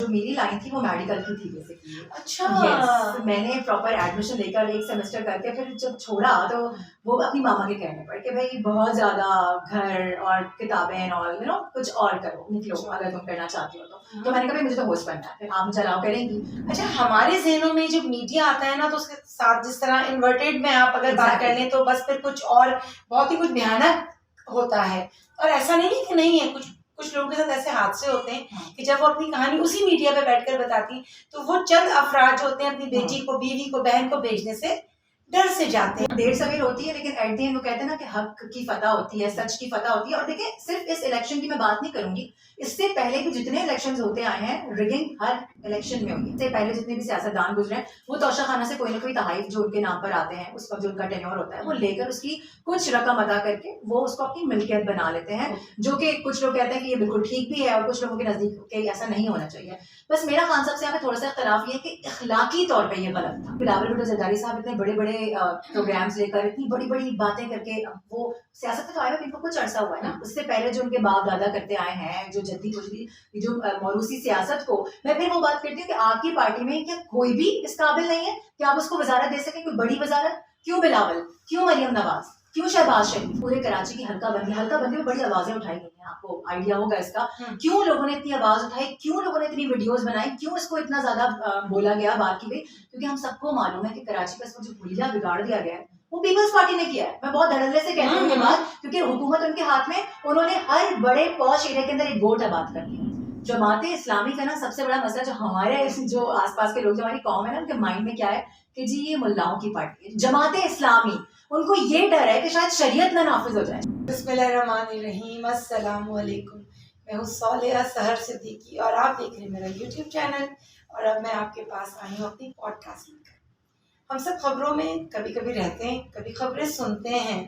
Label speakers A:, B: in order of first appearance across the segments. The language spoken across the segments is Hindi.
A: मेरी लाइन थी वो मेडिकल की थी बेसिकली।
B: अच्छा।
A: यस, मैंने प्रॉपर एडमिशन लेकर एक सेमेस्टर करके फिर जब छोड़ा तो वो अपनी मामा के कहने पर कि भाई बहुत ज्यादा घर और किताबें और कुछ और करो, निकलो अगर तुम करना चाहती हो तो मैंने कहा भाई मुझे तो होस्ट बनना है, फिर आप मुझे अलाउ करेंगी।
B: अच्छा, हमारे ज़हनों में जब मीडिया आता है ना तो उसके साथ जिस तरह इन्वर्टेड में आप अगर बात कर लें तो बस फिर कुछ और बहुत ही कुछ भयानक होता है। और ऐसा नहीं है कि नहीं है, कुछ लोगों के साथ ऐसे हादसे होते हैं कि जब वो अपनी कहानी उसी मीडिया पे बैठकर बताती तो वो चंद अफराद जो होते हैं अपनी बेटी को, बीवी को, बहन को भेजने से डर से जाते हैं।
A: देर सवेर होती है लेकिन एट द एंड वो कहते हैं ना कि हक की फतह होती है, सच की फतह होती है। और देखिए सिर्फ इस इलेक्शन की मैं बात नहीं करूंगी, इससे पहले भी जितने इलेक्शंस होते आए हैं, रिगिंग हर इलेक्शन में हुई। इससे पहले जितने भी सियासतदान गुजरे हैं वो तोशा खाना से कोई ना कोई तहाइफ जो उनके नाम पर आते हैं, उसका जो उनका टेन्योर होता है वो लेकर उसकी कुछ रकम अदा करके वो उसको अपनी मिल्कियत बना लेते हैं, जो कि कुछ लोग कहते हैं कि ये बिल्कुल ठीक भी है और कुछ लोगों के नजदीक ऐसा नहीं होना चाहिए। बस मेरा खान साहब से यहाँ पे थोड़ा सा इख्तलाफ ये है कि इखलाकी तौर पर ये गलत था। बिलावल भुट्टो जरदारी साहब इतने बड़े बड़े प्रोग्राम्स लेकर इतनी बड़ी बड़ी बातें करके, वो सियासत में तो आए हुए इनको कुछ अरसा हुआ है ना, उससे पहले जो उनके बाप दादा करते आए हैं, जो जद्दी पुजदी जो मौरूसी सियासत को, मैं फिर वो बात करती हूँ कि आपकी पार्टी में क्या कोई भी इस काबिल नहीं है कि आप उसको वजारत दे सके, कोई बड़ी वजारत? क्यों बिलावल, क्यों मरियम नवाज, क्यों शहबाज शरीफ? पूरे कराची की हल्का बंदी में बड़ी आवाजें उठाई गई हैं, आपको आइडिया होगा इसका। क्यों लोगों ने इतनी आवाज उठाई, क्यों लोगों ने इतनी वीडियोस बनाई, क्यों इसको इतना ज्यादा बोला गया, बात की गई? क्योंकि हम सबको मालूम है कि कराची का जो हुलिया बिगाड़ दिया गया है वो पीपल्स पार्टी ने किया है। मैं बहुत धड़ल्ले से कहती हूँ ये बात, क्योंकि हुकूमत उनके हाथ में, उन्होंने हर बड़े पॉश एरिया के अंदर एक वोट आबाद कर दिया। जमाते इस्लामी का ना सबसे बड़ा मसला जो हमारे जो आसपास के लोग, जो हमारी कौम है ना, उनके माइंड में क्या है कि जी ये मुल्लाओं की पार्टी है, जमाते इस्लामी। उनको ये डर है कि शायद शरीयत ना नाफिज हो जाए।
B: बिस्मिल्लाहिर्रहमानिर्रहीम, अस्सलामु अलैकुम। मैं हूँ सालिया सहर सिद्दीकी और आप देख रहे हैं मेरा यूट्यूब चैनल। और अब मैं आपके पास आई हूँ अपनी पॉडकास्ट लेकर। हम सब खबरों में कभी कभी रहते हैं, कभी खबरें सुनते हैं,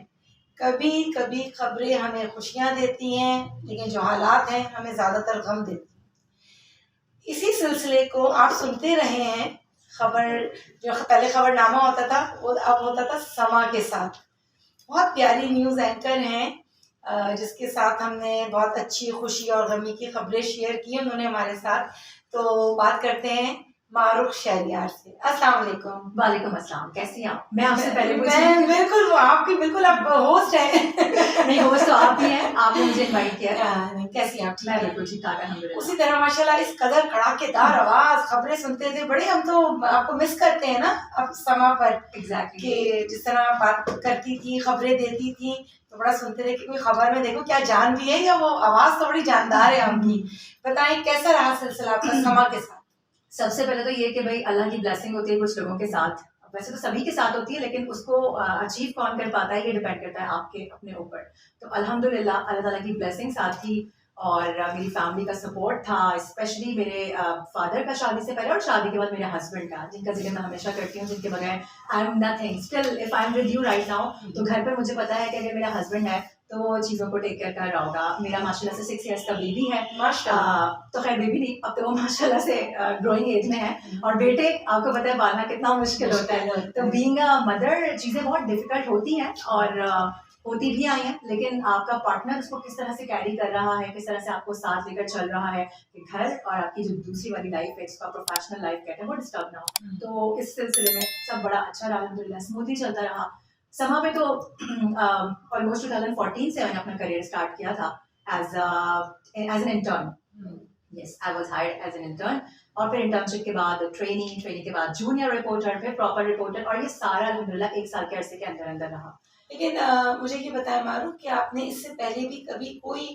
B: कभी कभी खबरें हमें खुशियाँ देती हैं, लेकिन जो हालात हैं हमें ज़्यादातर गम देती हैं। इसी सिलसिले को आप सुनते रहे हैं। खबर जो पहले खबरनामा होता था वो अब होता था समा के साथ। बहुत प्यारी न्यूज़ एंकर हैं जिसके साथ हमने बहुत अच्छी खुशी और गमी की खबरें शेयर की उन्होंने हमारे साथ। तो बात करते हैं मारूफ शहरियार से। अस्सलाम वालेकुम।
A: वालेकुम अस्सलाम, कैसी हैं आप? मैं आपसे पहले
B: मैं बिल्कुल वो आपकी बिल्कुल आप होस्ट हैं।
A: नहीं, होस्ट तो आप ही हैं, आपने मुझे इनवाइट किया।
B: कैसी हैं आप?
A: मैं बिल्कुल ठीक ठाक अल्हम्दुलिल्लाह।
B: उसी तरह माशाल्लाह इस कदर कड़ाकेदार आवाज खबरें सुनते थे, बड़े हम तो आपको मिस करते हैं ना अब समा पर।
A: एग्जैक्टली
B: कि जिस तरह आप बात करती थी, खबरें देती थी, तो बड़ा सुनते थे कि कोई खबर में देखो क्या जान भी है, या वो आवाज तो बड़ी जानदार है आपकी। बताएं कैसा रहा सिलसिला आपका समा के साथ?
A: सबसे पहले तो ये कि भाई अल्लाह की ब्लेसिंग होती है कुछ लोगों के साथ, वैसे तो सभी के साथ होती है, लेकिन उसको अचीव कौन कर पाता है ये डिपेंड करता है आपके अपने ऊपर। तो अल्हम्दुलिल्लाह अल्लाह ताला की ब्लेसिंग साथ थी और मेरी फैमिली का सपोर्ट था, स्पेशली मेरे फादर का शादी से पहले और शादी के बाद मेरे हस्बैंड का, जिनका जिक्र मैं हमेशा करती हूँ, जिनके बगैर I am nothing. Still if I am with you right now, तो घर पर मुझे पता है कि अगर मेरा हस्बैंड है तो वो चीज़ों को टेक केयर कर रहा होगा। मेरा माशाल्लाह से 6 इयर्स का बेबी है, तो खैर बेबी नहीं, अब तो वो माशाल्लाह से ग्रोइंग एज में है। और बेटे आपको पता है पालना कितना मुश्किल होता है, तो बीइंग अ मदर चीज़ें बहुत डिफिकल्ट होती हैं और होती भी आई हैं, लेकिन आपका पार्टनर उसको किस तरह से कैरी कर रहा है, किस तरह से आपको साथ लेकर चल रहा है कि घर और आपकी जो दूसरी वाली लाइफ है, इसको प्रोफेशनल लाइफ कहते हैं, वो डिस्टर्ब ना हो। तो इस सिलसिले में सब बड़ा अच्छा रहा, अल्हम्दुलिल्लाह स्मूथली चलता रहा। समा में तो ऑलमोस्ट 2014 से मैंने अपना करियर स्टार्ट किया था as an intern. Yes, I was hired as an intern, और फिर इंटर्नशिप के बाद ट्रेनिंग के बाद जूनियर रिपोर्टर, फिर प्रॉपर रिपोर्टर, और ये सारा अल्हम्दुलिल्लाह 1 साल के अरसे के अंदर अंदर रहा।
B: लेकिन मुझे ये बताया मारूफ कि आपने इससे पहले भी कभी कोई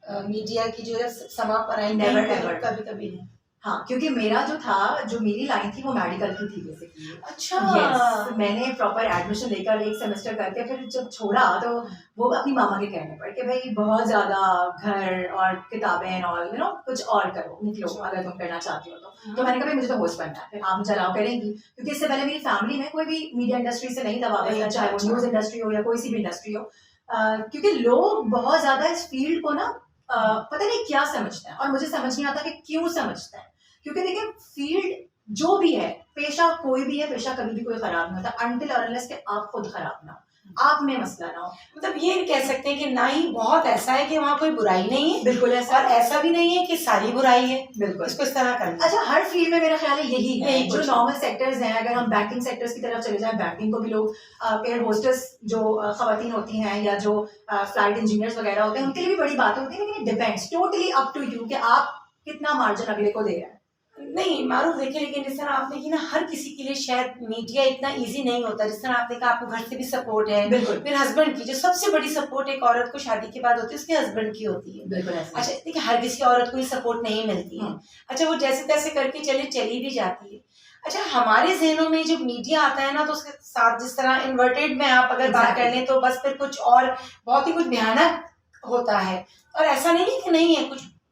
B: मीडिया की जो है समा पर आई?
A: नेवर एवर,
B: कभी नहीं।
A: हाँ, क्योंकि मेरा जो मेरी लाइन थी वो मेडिकल की थी बेसिकली।
B: अच्छा।
A: यस, मैंने प्रॉपर एडमिशन लेकर एक सेमेस्टर करके फिर जब छोड़ा तो वो अपनी मामा के कहने पर कि भाई बहुत ज्यादा घर और किताबें और कुछ और करो, निकलो अगर तुम करना चाहती हो तो मैंने कहा भाई मुझे तो होस्ट बनना है, फिर आप मुझे अलाउ करेंगी? क्योंकि इससे पहले मेरी फैमिली में कोई भी मीडिया इंडस्ट्री से नहीं था वाबस्ता, चाहे वो न्यूज इंडस्ट्री हो या कोई सी भी इंडस्ट्री हो, क्योंकि लोग बहुत ज्यादा इस फील्ड को ना पता नहीं क्या समझते हैं, और मुझे समझ नहीं आता कि क्यों समझते हैं। क्योंकि देखिए फील्ड जो भी है, पेशा कोई भी है, पेशा कभी भी कोई खराब नहीं होता अनटिल और अनलेस कि आप खुद खराब ना हो। आप में मसला ना हो।
B: मतलब ये कह सकते हैं कि ना ही बहुत ऐसा है कि वहाँ कोई बुराई नहीं है,
A: बिल्कुल ऐसा
B: और ऐसा भी नहीं है कि सारी बुराई है।
A: बिल्कुल
B: इसको इस तरह करना।
A: अच्छा, हर फील्ड में मेरा ख्याल है यही है।
B: यही
A: जो
B: कुछ
A: नॉर्मल सेक्टर्स हैं, अगर हम बैंकिंग सेक्टर्स की तरफ चले जाएं, बैंकिंग को भी लोग एयर होस्टेस जो खवातीन होती हैं या जो फ्लाइट इंजीनियर्स वगैरह होते हैं, उनके लिए भी बड़ी बात होती है, लेकिन it depends totally up to you कि आप कितना मार्जिन अगले को दे रहे हैं।
B: नहीं मारूफ देखिए, लेकिन जिस तरह आपने की ना, हर किसी के लिए शायद मीडिया इतना इजी नहीं होता। जिस तरह आपने कहा आपको घर से भी सपोर्ट है,
A: बिल्कुल
B: फिर हस्बैंड की जो सबसे बड़ी सपोर्ट एक औरत को शादी के बाद होती है, उसके हस्बैंड की होती है।
A: बिल्कुल ऐसा
B: अच्छा देखिए, हर किसी औरत को ये सपोर्ट नहीं मिलती है। अच्छा, वो जैसे तैसे करके चली भी जाती है। अच्छा, हमारे जहनों में जो मीडिया आता है ना, तो उसके साथ जिस तरह इन्वर्टेड में आप अगर बात कर लें तो बस फिर कुछ और बहुत ही कुछ भयानक होता है। और ऐसा नहीं है कि नहीं है,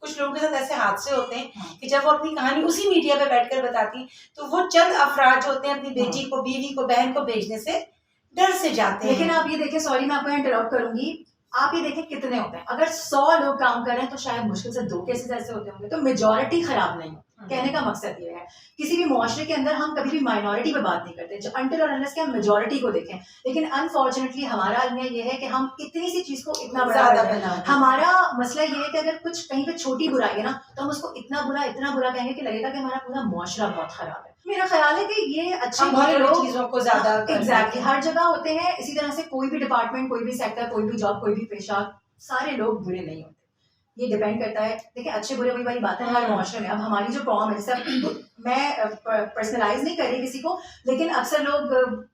B: कुछ लोगों के साथ ऐसे हादसे होते हैं कि जब वो अपनी कहानी उसी मीडिया पे बैठकर बताती, तो वो चंद अफराज होते हैं अपनी बेटी को, बीवी को, बहन को भेजने से डर से जाते हैं।
A: लेकिन आप ये देखें, सॉरी मैं आपको इंटरप्ट करूंगी, आप ये देखें कितने होते हैं। अगर 100 लोग काम कर रहे हैं तो शायद मुश्किल से 2 केसेस ऐसे होते होंगे। तो मेजॉरिटी खराब नहीं है। कहने का मकसद ये है, किसी भी मुआशरे के अंदर हम कभी भी माइनॉरिटी पे बात नहीं करते, जो अंटिल और अनलेस के हम मेजॉरिटी को देखें। लेकिन अनफॉर्चुनेटली हमारा अलमिया ये है कि हम इतनी सी चीज को इतना बड़ा
B: ज्यादा
A: कर दें।
B: बना दें।
A: हमारा मसला ये है कि अगर कुछ कहीं पे छोटी बुराई है ना, तो हम उसको इतना बुरा कहेंगे कि लगेगा कि हमारा पूरा मुआशरा बहुत खराब है। मेरा ख्याल है कि ये अच्छे
B: हम बहुत
A: बुरे
B: बड़ी
A: लोग
B: चीजों को ज्यादा
A: एग्जैक्टली हर जगह होते हैं। इसी तरह से कोई भी डिपार्टमेंट, कोई भी सेक्टर, कोई भी जॉब, कोई भी पेशा, सारे लोग बुरे नहीं होते। ये डिपेंड करता है। देखिए, अच्छे बुरे वही वाली बात है हर मुआशरे में। अब हमारी जो कौम है, जैसे मैं पर्सनलाइज नहीं कर रही किसी को, लेकिन अक्सर लोग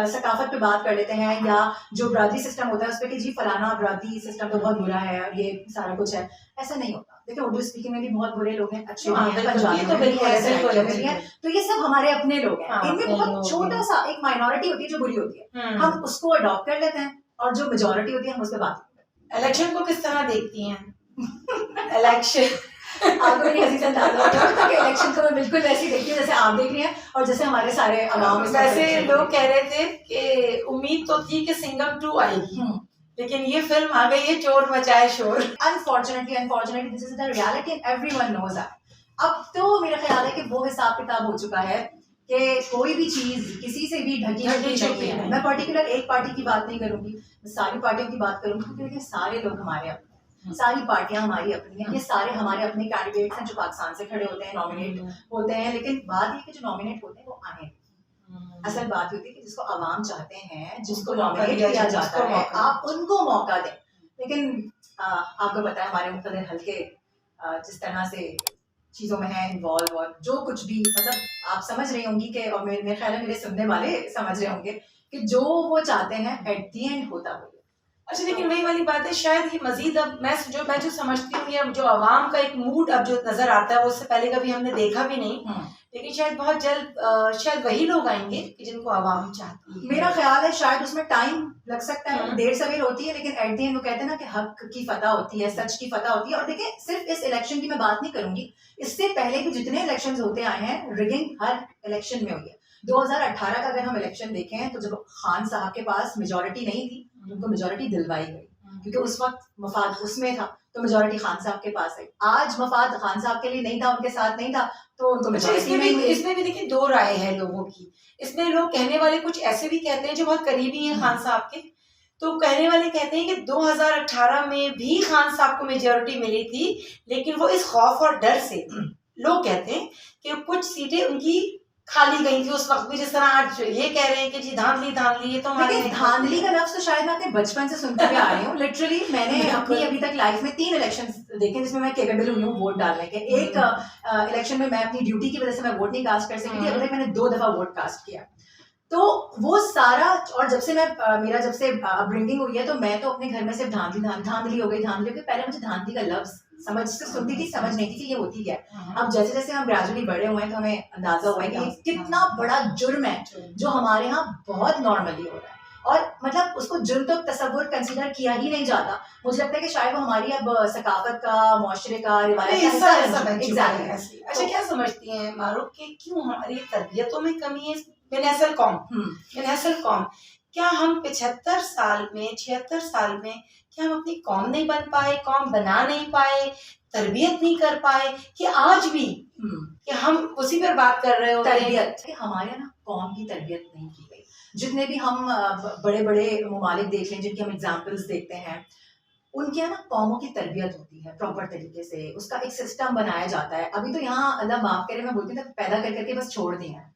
A: सकाफत पे बात कर लेते हैं, या जो बरादरी सिस्टम होता है उस पर कि जी फलाना बरादरी सिस्टम तो बहुत बुरा है और ये सारा कुछ है। ऐसा नहीं होता। देखिए, उर्दू स्पीकिंग में भी बहुत बुरे लोग हैं, अच्छे भी हैं, पंजाबी में भी है, सराइकिया में भी है। तो ये सब हमारे अपने लोग हैं। इनमें बहुत छोटा सा एक माइनॉरिटी होती है जो बुरी होती है, हम उसको अडॉप्ट कर लेते हैं, और जो मेजोरिटी होती है हम उस पर बात करते हैं।
B: इलेक्शन को किस तरह देखती हैं? इलेक्शन
A: आपको मेरी हंसी से अंदाजा होगा कि इलेक्शन को मैं बिल्कुल वैसी देखती हूँ जैसे आप देख रही हैं, और जैसे हमारे सारे अवाम में
B: वैसे लोग कह रहे थे कि उम्मीद तो थी कि सिंघम 2 आएगी, लेकिन ये फिल्म आ गई है चोर मचाए शोर।
A: Unfortunately this is the reality and everyone knows that. अब तो मेरा ख्याल है कि वो हिसाब किताब हो चुका है कि कोई भी चीज किसी से भी ढकी नहीं है। मैं पर्टिकुलर एक पार्टी की बात नहीं करूंगी, मैं सारी पार्टियों की बात करूंगी, क्योंकि सारे लोग हमारे अपने, सारी पार्टियां हमारी अपनी हैं, ये सारे हमारे अपने कैंडिडेट्स हैं जो पाकिस्तान से खड़े होते हैं, नॉमिनेट होते हैं। लेकिन बात ये कि जो नॉमिनेट होते हैं वो आए, असल बात होती है कि जिसको अवाम चाहते हैं, जिसको नॉमिनेट किया जाता है, आप उनको मौका दें। लेकिन आपको पता है हमारे मुख्तलिफ हल्के जिस तरह से चीजों में है इन्वॉल्व, और जो कुछ भी, मतलब आप समझ रही होंगी कि, और मेरे ख्याल है मेरे सुनने वाले समझ रहे होंगे कि जो वो चाहते हैं एट दी एंड होता वो।
B: अच्छा, लेकिन वही वाली बात है, शायद ये मजीद अब मैं जो समझती हूँ, ये अब जो आवाम का एक मूड अब जो नजर आता है, वो उससे पहले कभी हमने देखा भी नहीं। लेकिन शायद बहुत जल्द शायद वही लोग आएंगे कि जिनको आवाम चाहती है।
A: मेरा ख्याल है शायद उसमें टाइम लग सकता है, देर सवेर होती है, लेकिन एट द एंड वो कहते हैं ना कि हक की फतह होती है, सच की फतह होती है। और देखिए, सिर्फ इस इलेक्शन की मैं बात नहीं करूंगी, इससे पहले भी जितने इलेक्शंस होते आए हैं, रिगिंग हर इलेक्शन में हुई है। 2018 का अगर हम इलेक्शन देखें तो जब खान साहब के पास मेजोरिटी नहीं थी, उनको मेजोरिटी दिलवाई गई, क्योंकि उस वक्त मफाद उसमें था, तो मेजोरिटी खान साहब के पास आई। आज मफाद खान साहब के लिए नहीं था, उनके साथ नहीं था, तो उनको मेजोरिटी।
B: इसमें भी देखिए दो राय है लोगों की। इसमें लोग कहने वाले कुछ ऐसे भी कहते हैं जो बहुत करीबी हैं खान साहब के, तो कहने वाले कहते हैं कि 2018 में भी खान साहब को मेजोरिटी मिली थी, लेकिन वो इस खौफ और डर से, लोग कहते हैं कि कुछ सीटें उनकी खाली गई थी उस वक्त भी, जिस तरह आज ये कह रहे हैं कि जी धांधली ये तो हमारे।
A: धांधली का लफ्ज तो शायद मैं अपने बचपन से सुनते हुए आ रही हूँ। लिटरली मैंने अपनी अभी तक लाइफ में 3 इलेक्शन देखे जिसमें मैं केपेबल हुई हूँ वोट डालने के। एक इलेक्शन में मैं अपनी ड्यूटी की वजह से मैं वोट नहीं कास्ट कर सकी थी, अभी तक मैंने 2 दफा वोट कास्ट किया। तो वो सारा, और जब से मेरा जब से अपब्रिंगिंग हुई है, तो मैं तो अपने घर में सिर्फ धांधली हो गई। पहले मुझे धांधली का लफ्ज समझ से सुनती थी, समझ नहीं थी कि ये होती क्या है। अब जैसे जैसे हम ग्रेजुअली बड़े हुए हैं तो हमें अंदाजा हुआ है कि ये कितना बड़ा जुर्म है जो हमारे यहाँ बहुत नॉर्मली हो रहा है, और मतलब उसको जुर्म तो तसव्वुर कंसीडर किया ही नहीं जाता। मुझे लगता है कि शायद वो हमारी अब सकाफत का, मुआशरे का, रिवायत का हिस्सा है।
B: अच्छा, क्या समझती हैं मारूफ कि क्यों हमारी तरबियतों में कमी है? बेनहसल कौम, क्या हम 75 साल में, 76 साल में, क्या हम अपनी कौम नहीं बन पाए, कौम बना नहीं पाए, तरबियत नहीं कर पाए, कि आज भी कि हम उसी पर बात कर रहे होते हैं?
A: तरबियत, हमारे ना कौम की तरबियत नहीं की गई। जितने भी हम बड़े बड़े ममालिक देख लें, जिनकी हम एग्जाम्पल्स देखते हैं, उनके यहाँ ना कौमों की तरबियत होती है प्रॉपर तरीके से, उसका एक सिस्टम बनाया जाता है। अभी तो यहाँ अल्लाह माफ करे, मैं बोलती हूँ पैदा कर करके बस छोड़ दिया है।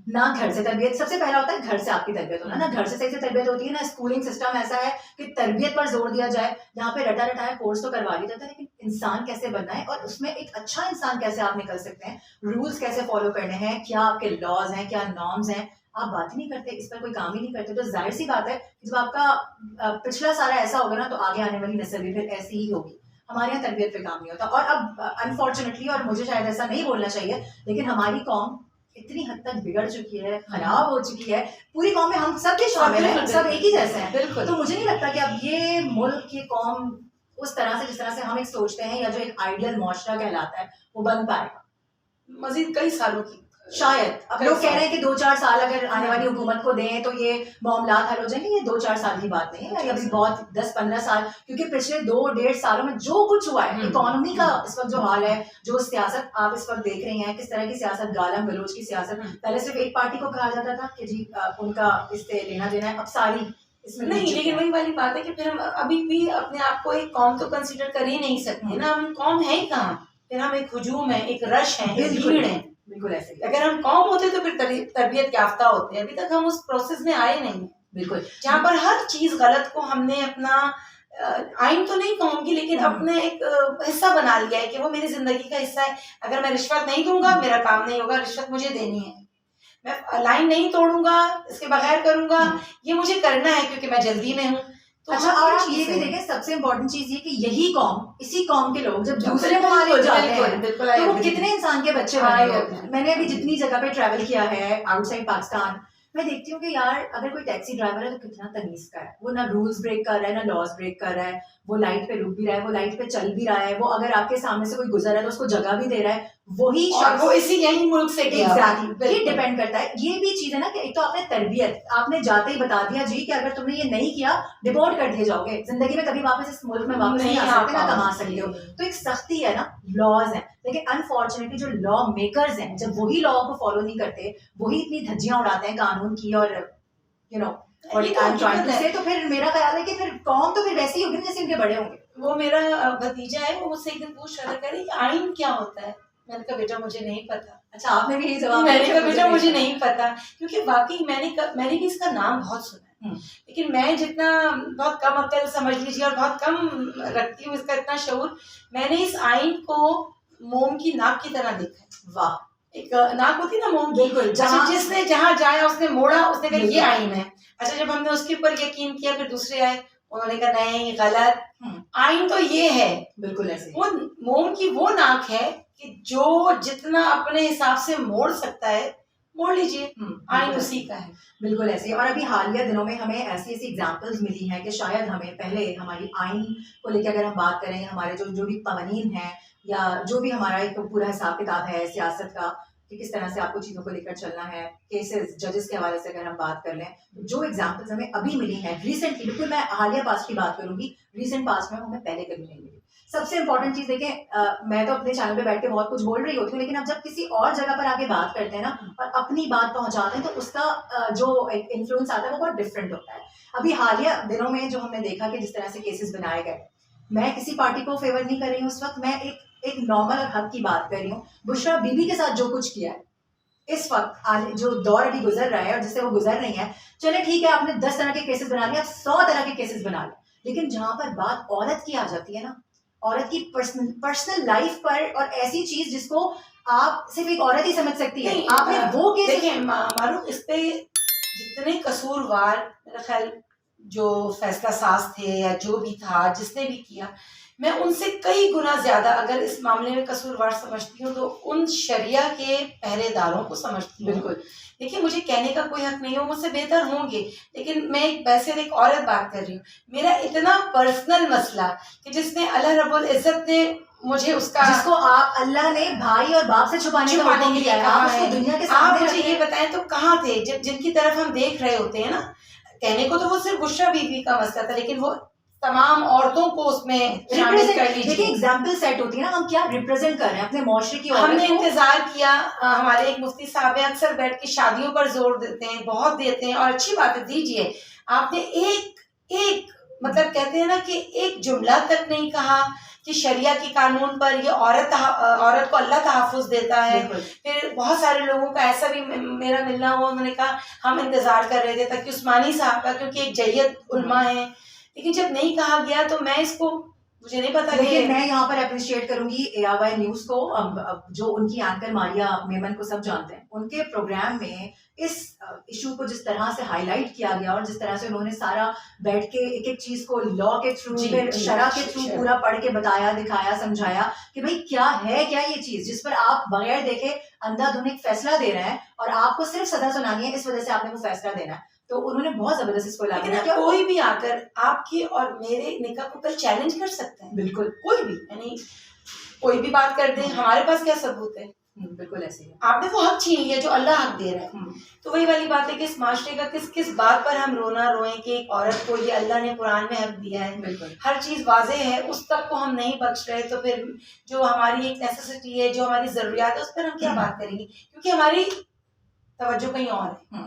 A: ना घर से तरबियत, सबसे पहला होता है घर से आपकी तरबियत होना, ना घर से सही से तरबियत होती है, ना स्कूलिंग सिस्टम ऐसा है कि तरबियत पर जोर दिया जाए। यहाँ पे रटा रटाया कोर्स तो करवा लिया जाता है, लेकिन इंसान कैसे बनना है और उसमें एक अच्छा इंसान कैसे आप निकल सकते हैं, रूल्स कैसे फॉलो करने हैं, क्या आपके लॉज हैं, क्या नॉर्म्स हैं, आप बात ही नहीं करते, इस पर कोई काम ही नहीं करते। तो जाहिर सी बात है जब आपका पिछला सारा ऐसा होगा ना, तो आगे आने वाली नस्ल भी फिर ऐसी ही होगी। हमारे यहाँ तरबियत पे काम नहीं होता। और अब अनफॉर्चुनेटली, और मुझे शायद ऐसा नहीं बोलना चाहिए, लेकिन हमारी कौम इतनी हद तक बिगड़ चुकी है, खराब हो चुकी है। पूरी कौम में हम सब भी शामिल हैं, सब एक ही जैसे हैं।
B: बिल्कुल।
A: तो मुझे नहीं लगता कि अब ये मुल्क की कौम उस तरह से, जिस तरह से हम एक सोचते हैं, या जो एक आइडियल मुआशरा कहलाता है, वो बन पाएगा।
B: मजीद कई सालों की
A: शायद अब लोग कह रहे हैं कि 2-4 साल अगर आने वाली हुकूमत को दें तो ये मामलात हल हो जाएंगे। ये 2-4 साल की बात नहीं है, अभी बहुत 10-15 साल, क्योंकि पिछले 2-1.5 सालों में जो कुछ हुआ है, इकोनॉमी का इस वक्त जो हाल है, जो सियासत आप इस वक्त देख रही हैं, किस तरह की सियासत, गालम गलोच की सियासत। पहले सिर्फ एक पार्टी को कहा जाता था कि जी उनका इससे लेना देना है, अब सारी इसमें
B: नहीं। लेकिन वही वाली बात है कि फिर हम अभी भी अपने आप को एक कौम तो कंसिडर कर ही नहीं सकते ना, हम कौम है ही कहाँ। फिर हम एक हुजूम है, एक रश है, एक भीड़ है।
A: बिल्कुल ऐसे ही।
B: अगर हम कौम होते तो फिर तरबियत याफ्ता होते। अभी तक हम उस प्रोसेस में आए नहीं।
A: बिल्कुल,
B: जहाँ पर हर चीज गलत को हमने अपना आइन तो नहीं कहूंगी, लेकिन अपने एक हिस्सा बना लिया है कि वो मेरी जिंदगी का हिस्सा है। अगर मैं रिश्वत नहीं दूंगा मेरा काम नहीं होगा, रिश्वत मुझे देनी है। मैं लाइन नहीं तोड़ूंगा, इसके बगैर करूंगा, ये मुझे करना है क्योंकि मैं जल्दी में हूँ। तो
A: अच्छा, और आप ये भी देखें, सबसे इम्पोर्टेंट चीज ये कि यही कौम, इसी कौम के लोग जब दूसरे ममालिक हो जाते हैं तो वो कितने इंसान के बच्चे बने होते हैं। मैंने अभी जितनी जगह पे ट्रैवल किया है आउटसाइड पाकिस्तान, मैं देखती हूँ कि यार अगर कोई टैक्सी ड्राइवर है तो कितना तमीज का है, वो ना रूल्स ब्रेक कर रहा है, ना लॉज ब्रेक कर रहा है, वो लाइट पे रुक भी रहा है, वो लाइट पे चल भी रहा है, वो अगर आपके सामने से कोई गुजर रहा है तो उसको जगह भी दे रहा है, वही
B: और वो इसी यही मुल्क से किया।
A: एग्जैक्टली, ये डिपेंड करता है। ये भी चीज है ना कि एक तो आपने तरबियत, आपने जाते ही बता दिया जी कि अगर तुमने ये नहीं किया डिपोर्ट कर दिए जाओगे, जिंदगी में कभी वापस इस मुल्क में वापस नहीं आ सकते, ना कमा सकते हो। तो एक सख्ती है ना, लॉज है। लेकिन अनफॉर्चुनेटली जो लॉ मेकर्स हैं, जब वही लॉ को फॉलो नहीं करते, वही इतनी धज्जियां उड़ाते हैं कानून की, और यू नो तो फिर मेरा ख्याल है कि फिर कौम तो फिर वैसे ही होगी जैसे उनके बड़े होंगे।
B: वो मेरा भतीजा है, वो मुझसे एक दिन पूछ रहा था कि आइन क्या होता है। मैंने कहा बेटा मुझे नहीं पता।
A: अच्छा, आपने भी यही जवाब?
B: मैंने कहा बेटा मुझे नहीं पता, क्योंकि वाकई मैंने भी इसका नाम बहुत सुना है, लेकिन मैं जितना बहुत कम अक्ल समझ लीजिए और बहुत कम रखती हूँ इसका इतना शऊर, मैंने इस आइन को मोम की नाक की तरह देखा है।
A: वाह,
B: एक नाक होती ना मोम की,
A: जहाँ
B: जिसने जहाँ जाया उसने मोड़ा, उसने कहा ये आइन है। अच्छा, जब हमने उसके ऊपर यकीन किया फिर दूसरे आए, उन्होंने कहा नहीं गलत, आइन तो ये है।
A: बिल्कुल ऐसे।
B: वो मोम की वो नाक है कि जो जितना अपने हिसाब से मोड़ सकता है मोड़ लीजिए, आइन उसी का है।
A: बिल्कुल ऐसे। और अभी हालिया दिनों में हमें ऐसी एग्जांपल्स मिली हैं कि शायद हमें पहले हमारी आइन को लेकर अगर हम बात करें, हमारे जो भी कवानीन हैं, या जो भी हमारा एक पूरा हिसाब किताब है सियासत का, कि किस तरह से आपको चीज़ों को लेकर चलना है, केसेस जजेस के हवाले से अगर हम बात कर लें, जो एग्जांपल्स हमें अभी मिली हैं रिसेंटली, बिल्कुल मैं हालिया पास्ट की बात करूंगी, रिसेंट पास्ट में हमें पहले कभी नहीं मिली। सबसे इंपॉर्टेंट चीज देखें, मैं तो अपने चैनल पे बैठ के बहुत कुछ बोल रही होती हूँ, लेकिन अब जब किसी और जगह पर आके बात करते हैं ना और अपनी बात पहुंचाते हैं, तो उसका जो इन्फ्लुएंस आता है वो बहुत डिफरेंट होता है। अभी हालिया दिनों में जो हमने देखा कि जिस तरह से केसेस बनाए गए, मैं किसी पार्टी को फेवर नहीं कर रही हूँ उस वक्त, मैं एक नॉर्मल और हक की बात कर रही हूँ। बुशरा बीबी के साथ जो कुछ किया है इस वक्त, जो दौर अभी गुजर रहा है और जिससे वो गुजर रही है, चले ठीक है आपने 10 तरह के केसेस बना लिए, आप 100 तरह के केसेस बना लिए, लेकिन जहां पर बात औरत की आ जाती है ना, औरत की पर्सनल लाइफ पर, और ऐसी चीज जिसको आप सिर्फ एक औरत ही समझ सकती है, आपने वो केस
B: देखिए मारूफ, इस पे जितने कसूरवार मेरा ख्याल जो फैसला साज थे या जो भी था जिसने भी किया, मैं उनसे कई गुना ज्यादा अगर इस मामले में कसूरवार समझती हूँ तो उन शरिया के पहरेदारों को समझती हूँ।
A: बिल्कुल।
B: देखिए मुझे कहने का कोई हक नहीं हो, मुझसे बेहतर होंगे, लेकिन मैं वैसे एक औरत बात कर रही हूँ। मेरा इतना पर्सनल मसला कि जिसने अल्लाह रब्बुल इज्जत ने मुझे उसका,
A: जिसको आप अल्लाह ने भाई और बाप से छुपाने का
B: के लिए कहा है,
A: दुनिया के
B: आप मुझे ये बताएं तो कहाँ थे जब जिनकी तरफ हम देख रहे होते हैं ना। कहने को तो वो सिर्फ बुशरा बीबी का मसला था, लेकिन वो तमाम औरतों को उसमें शामिल कर लीजिए।
A: देखिए एग्जाम्पल सेट होती है ना, हम क्या रिप्रेजेंट कर रहे हैं अपने माशरे की।
B: हमने इंतजार किया, हमारे एक मुफ्ती साहब अक्सर बैठ के शादियों पर जोर देते हैं, बहुत देते हैं, और अच्छी बात है, दीजिए। आपने एक मतलब कहते हैं ना कि एक जुमला तक नहीं कहा कि शरिया के कानून पर ये औरत को अल्लाह तहफ़्फ़ुज़ देता है। फिर बहुत सारे लोगों का ऐसा भी मेरा मिलना हुआ, उन्होंने कहा हम इंतजार कर रहे थे ताकि उस्मानी साहब का, क्योंकि एक जय्यद उलमा है, लेकिन जब नहीं कहा गया तो मैं इसको, मुझे नहीं पता।
A: लेकिन मैं यहाँ पर अप्रिशिएट करूंगी ARY न्यूज को। अब जो उनकी एंकर मारिया मेमन को सब जानते हैं, उनके प्रोग्राम में इस इशू को जिस तरह से हाईलाइट किया गया और जिस तरह से उन्होंने सारा बैठ के एक एक चीज को लॉ के थ्रू, फिर शरा के थ्रू पूरा पढ़ के बताया, दिखाया, समझाया कि भाई क्या है, क्या ये चीज जिस पर आप बगैर देखे अंधाधुंध एक फैसला दे रहे हैं और आपको सिर्फ सजा सुनानी है, इस वजह से आपने वो फैसला देना है। तो उन्होंने बहुत जबरदस्त इसको लागू किया।
B: कोई भी आकर आपकी और मेरे निकाह को कल चैलेंज कर सकता है,
A: बिल्कुल,
B: कोई भी, यानी कोई भी बात कर दे, हमारे पास क्या सबूत है?
A: बिल्कुल ऐसे ही।
B: आपने वो हक छीन लिया जो अल्लाह हक दे रहा है। तो वही वाली बात है कि इस माशरे का किस बात पर हम रोना रोएं कि एक औरत को ये अल्लाह ने कुरान में हक दिया है,
A: बिल्कुल
B: हर चीज वाज़ेह है, उस तक को हम नहीं बख्श रहे, तो फिर जो हमारी एक नेसेसिटी है, जो हमारी जरूरियात है, उस पर हम क्या बात करेंगे? क्योंकि हमारी तवज्जो कहीं और है,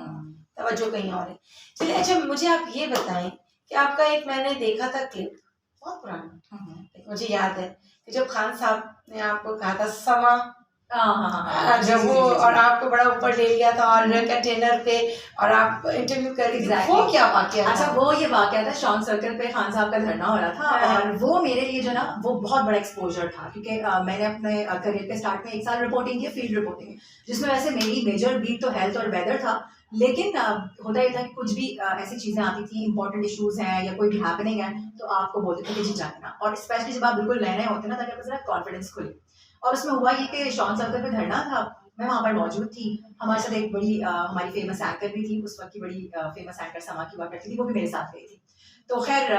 B: तवज्जो कहीं और है। चलिए, अच्छा मुझे आप ये बताएं कि आपका एक मैंने देखा था क्लिप, बहुत पुराना, मुझे याद है कि जब खान साहब ने आपको कहा था समा, जब वो और आपको बड़ा ऊपर ले गया था और कंटेनर पे और आप इंटरव्यू कर रही थी, वो क्या वाकया?
A: अच्छा, वो ये वाकया था शॉन सर्कल पे खान साहब का धरना हो रहा था, और वो मेरे लिए जो ना वो बहुत बड़ा एक्सपोजर था, क्योंकि मैंने अपने करियर के स्टार्ट में 1 साल रिपोर्टिंग की, फील्ड रिपोर्टिंग, जिसमें वैसे मेरी मेजर बीट तो हेल्थ और वेदर था, लेकिन होता ये था कि कुछ भी ऐसी चीजें आती थी, इंपॉर्टेंट इश्यूज हैं या कोई भी हैपनिंग है, तो आपको बोलते थे कि जी जाने ना, और स्पेशली जब आप बिल्कुल नए नए होते ना, ताकि आपका कॉन्फिडेंस खुले। और उसमें हुआ ये कि शॉन सर्कल पे धरना था, मैं वहाँ पर मौजूद थी, हमारे साथ एक बड़ी हमारी फेमस एंकर भी थी, उस वक्त की बड़ी फेमस एंकर समा की हुआ करती थी, वो भी मेरे साथ गई थी। तो खैर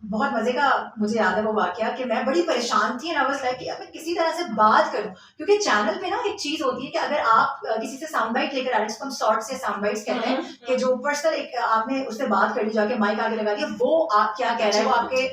A: बहुत मजे का मुझे याद है वो वाकया कि मैं बड़ी परेशान थी, और लाइक कि मैं किसी तरह से बात करूं, क्योंकि चैनल पे ना एक चीज होती है कि अगर आप किसी से साउंड बाइट लेकर आ रहे हैं, जिसको हम शॉर्ट से साउंड बाइट्स कहते हैं, कि जो पर्सनल एक आपने उससे बात कर ली, जाके माइक आगे लगा दिया, वो आप क्या कह रहे हैं, वो आपके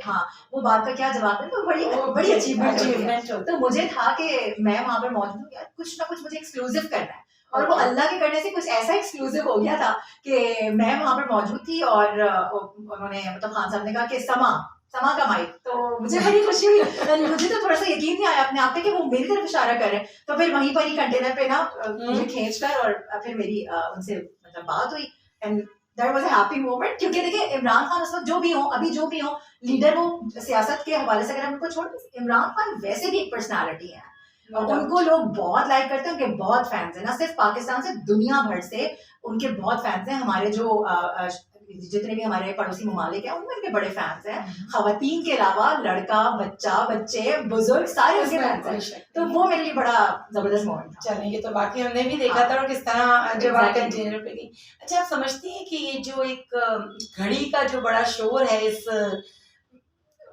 A: वो बात का क्या जवाब है, तो बड़ी अचीवमेंट। तो मुझे था कि मैं वहां पर मौजूद हूँ, कुछ ना कुछ मुझे एक्सक्लूसिव करना है, और वो अल्लाह के करने से कुछ ऐसा एक्सक्लूसिव हो गया था कि मैं वहां पर मौजूद थी, और उन्होंने मतलब खान साहब ने कहा कि समा का माइक, तो मुझे बड़ी खुशी हुई। मुझे तो थोड़ा सा यकीन नहीं आया अपने आप पे कि वो मेरी तरफ इशारा कर रहे हैं, तो फिर वहीं पर ही कंटेनर पे ना मुझे खींच कर और फिर मेरी उनसे मतलब बात हुई, and that was a happy moment. क्योंकि देखिए इमरान खान उस वक्त जो भी हो, अभी जो भी हो लीडर, वो सियासत के हवाले से अगर हम उनको छोड़, इमरान खान वैसे भी एक पर्सनालिटी है, उनको लोग बहुत लाइक करते हैं, उनके बहुत फैंस हैं, ना सिर्फ पाकिस्तान से, दुनिया भर से उनके बहुत फैंस हैं। हमारे जो जितने भी हमारे पड़ोसी ममालिक हैं, उनमें उनके बड़े फैंस हैं, खवातीन के अलावा लड़का, बच्चे, बुजुर्ग, सारे उनके फैंस हैं। तो वो मेरे लिए बड़ा जबरदस्त मोमेंट था।
B: चलें, ये तो बाकी हमने भी देखा था, और किस तरह जब आप कंटेनर पे गई। अच्छा, आप समझती हैं कि ये जो एक घड़ी का जो बड़ा शोर है इस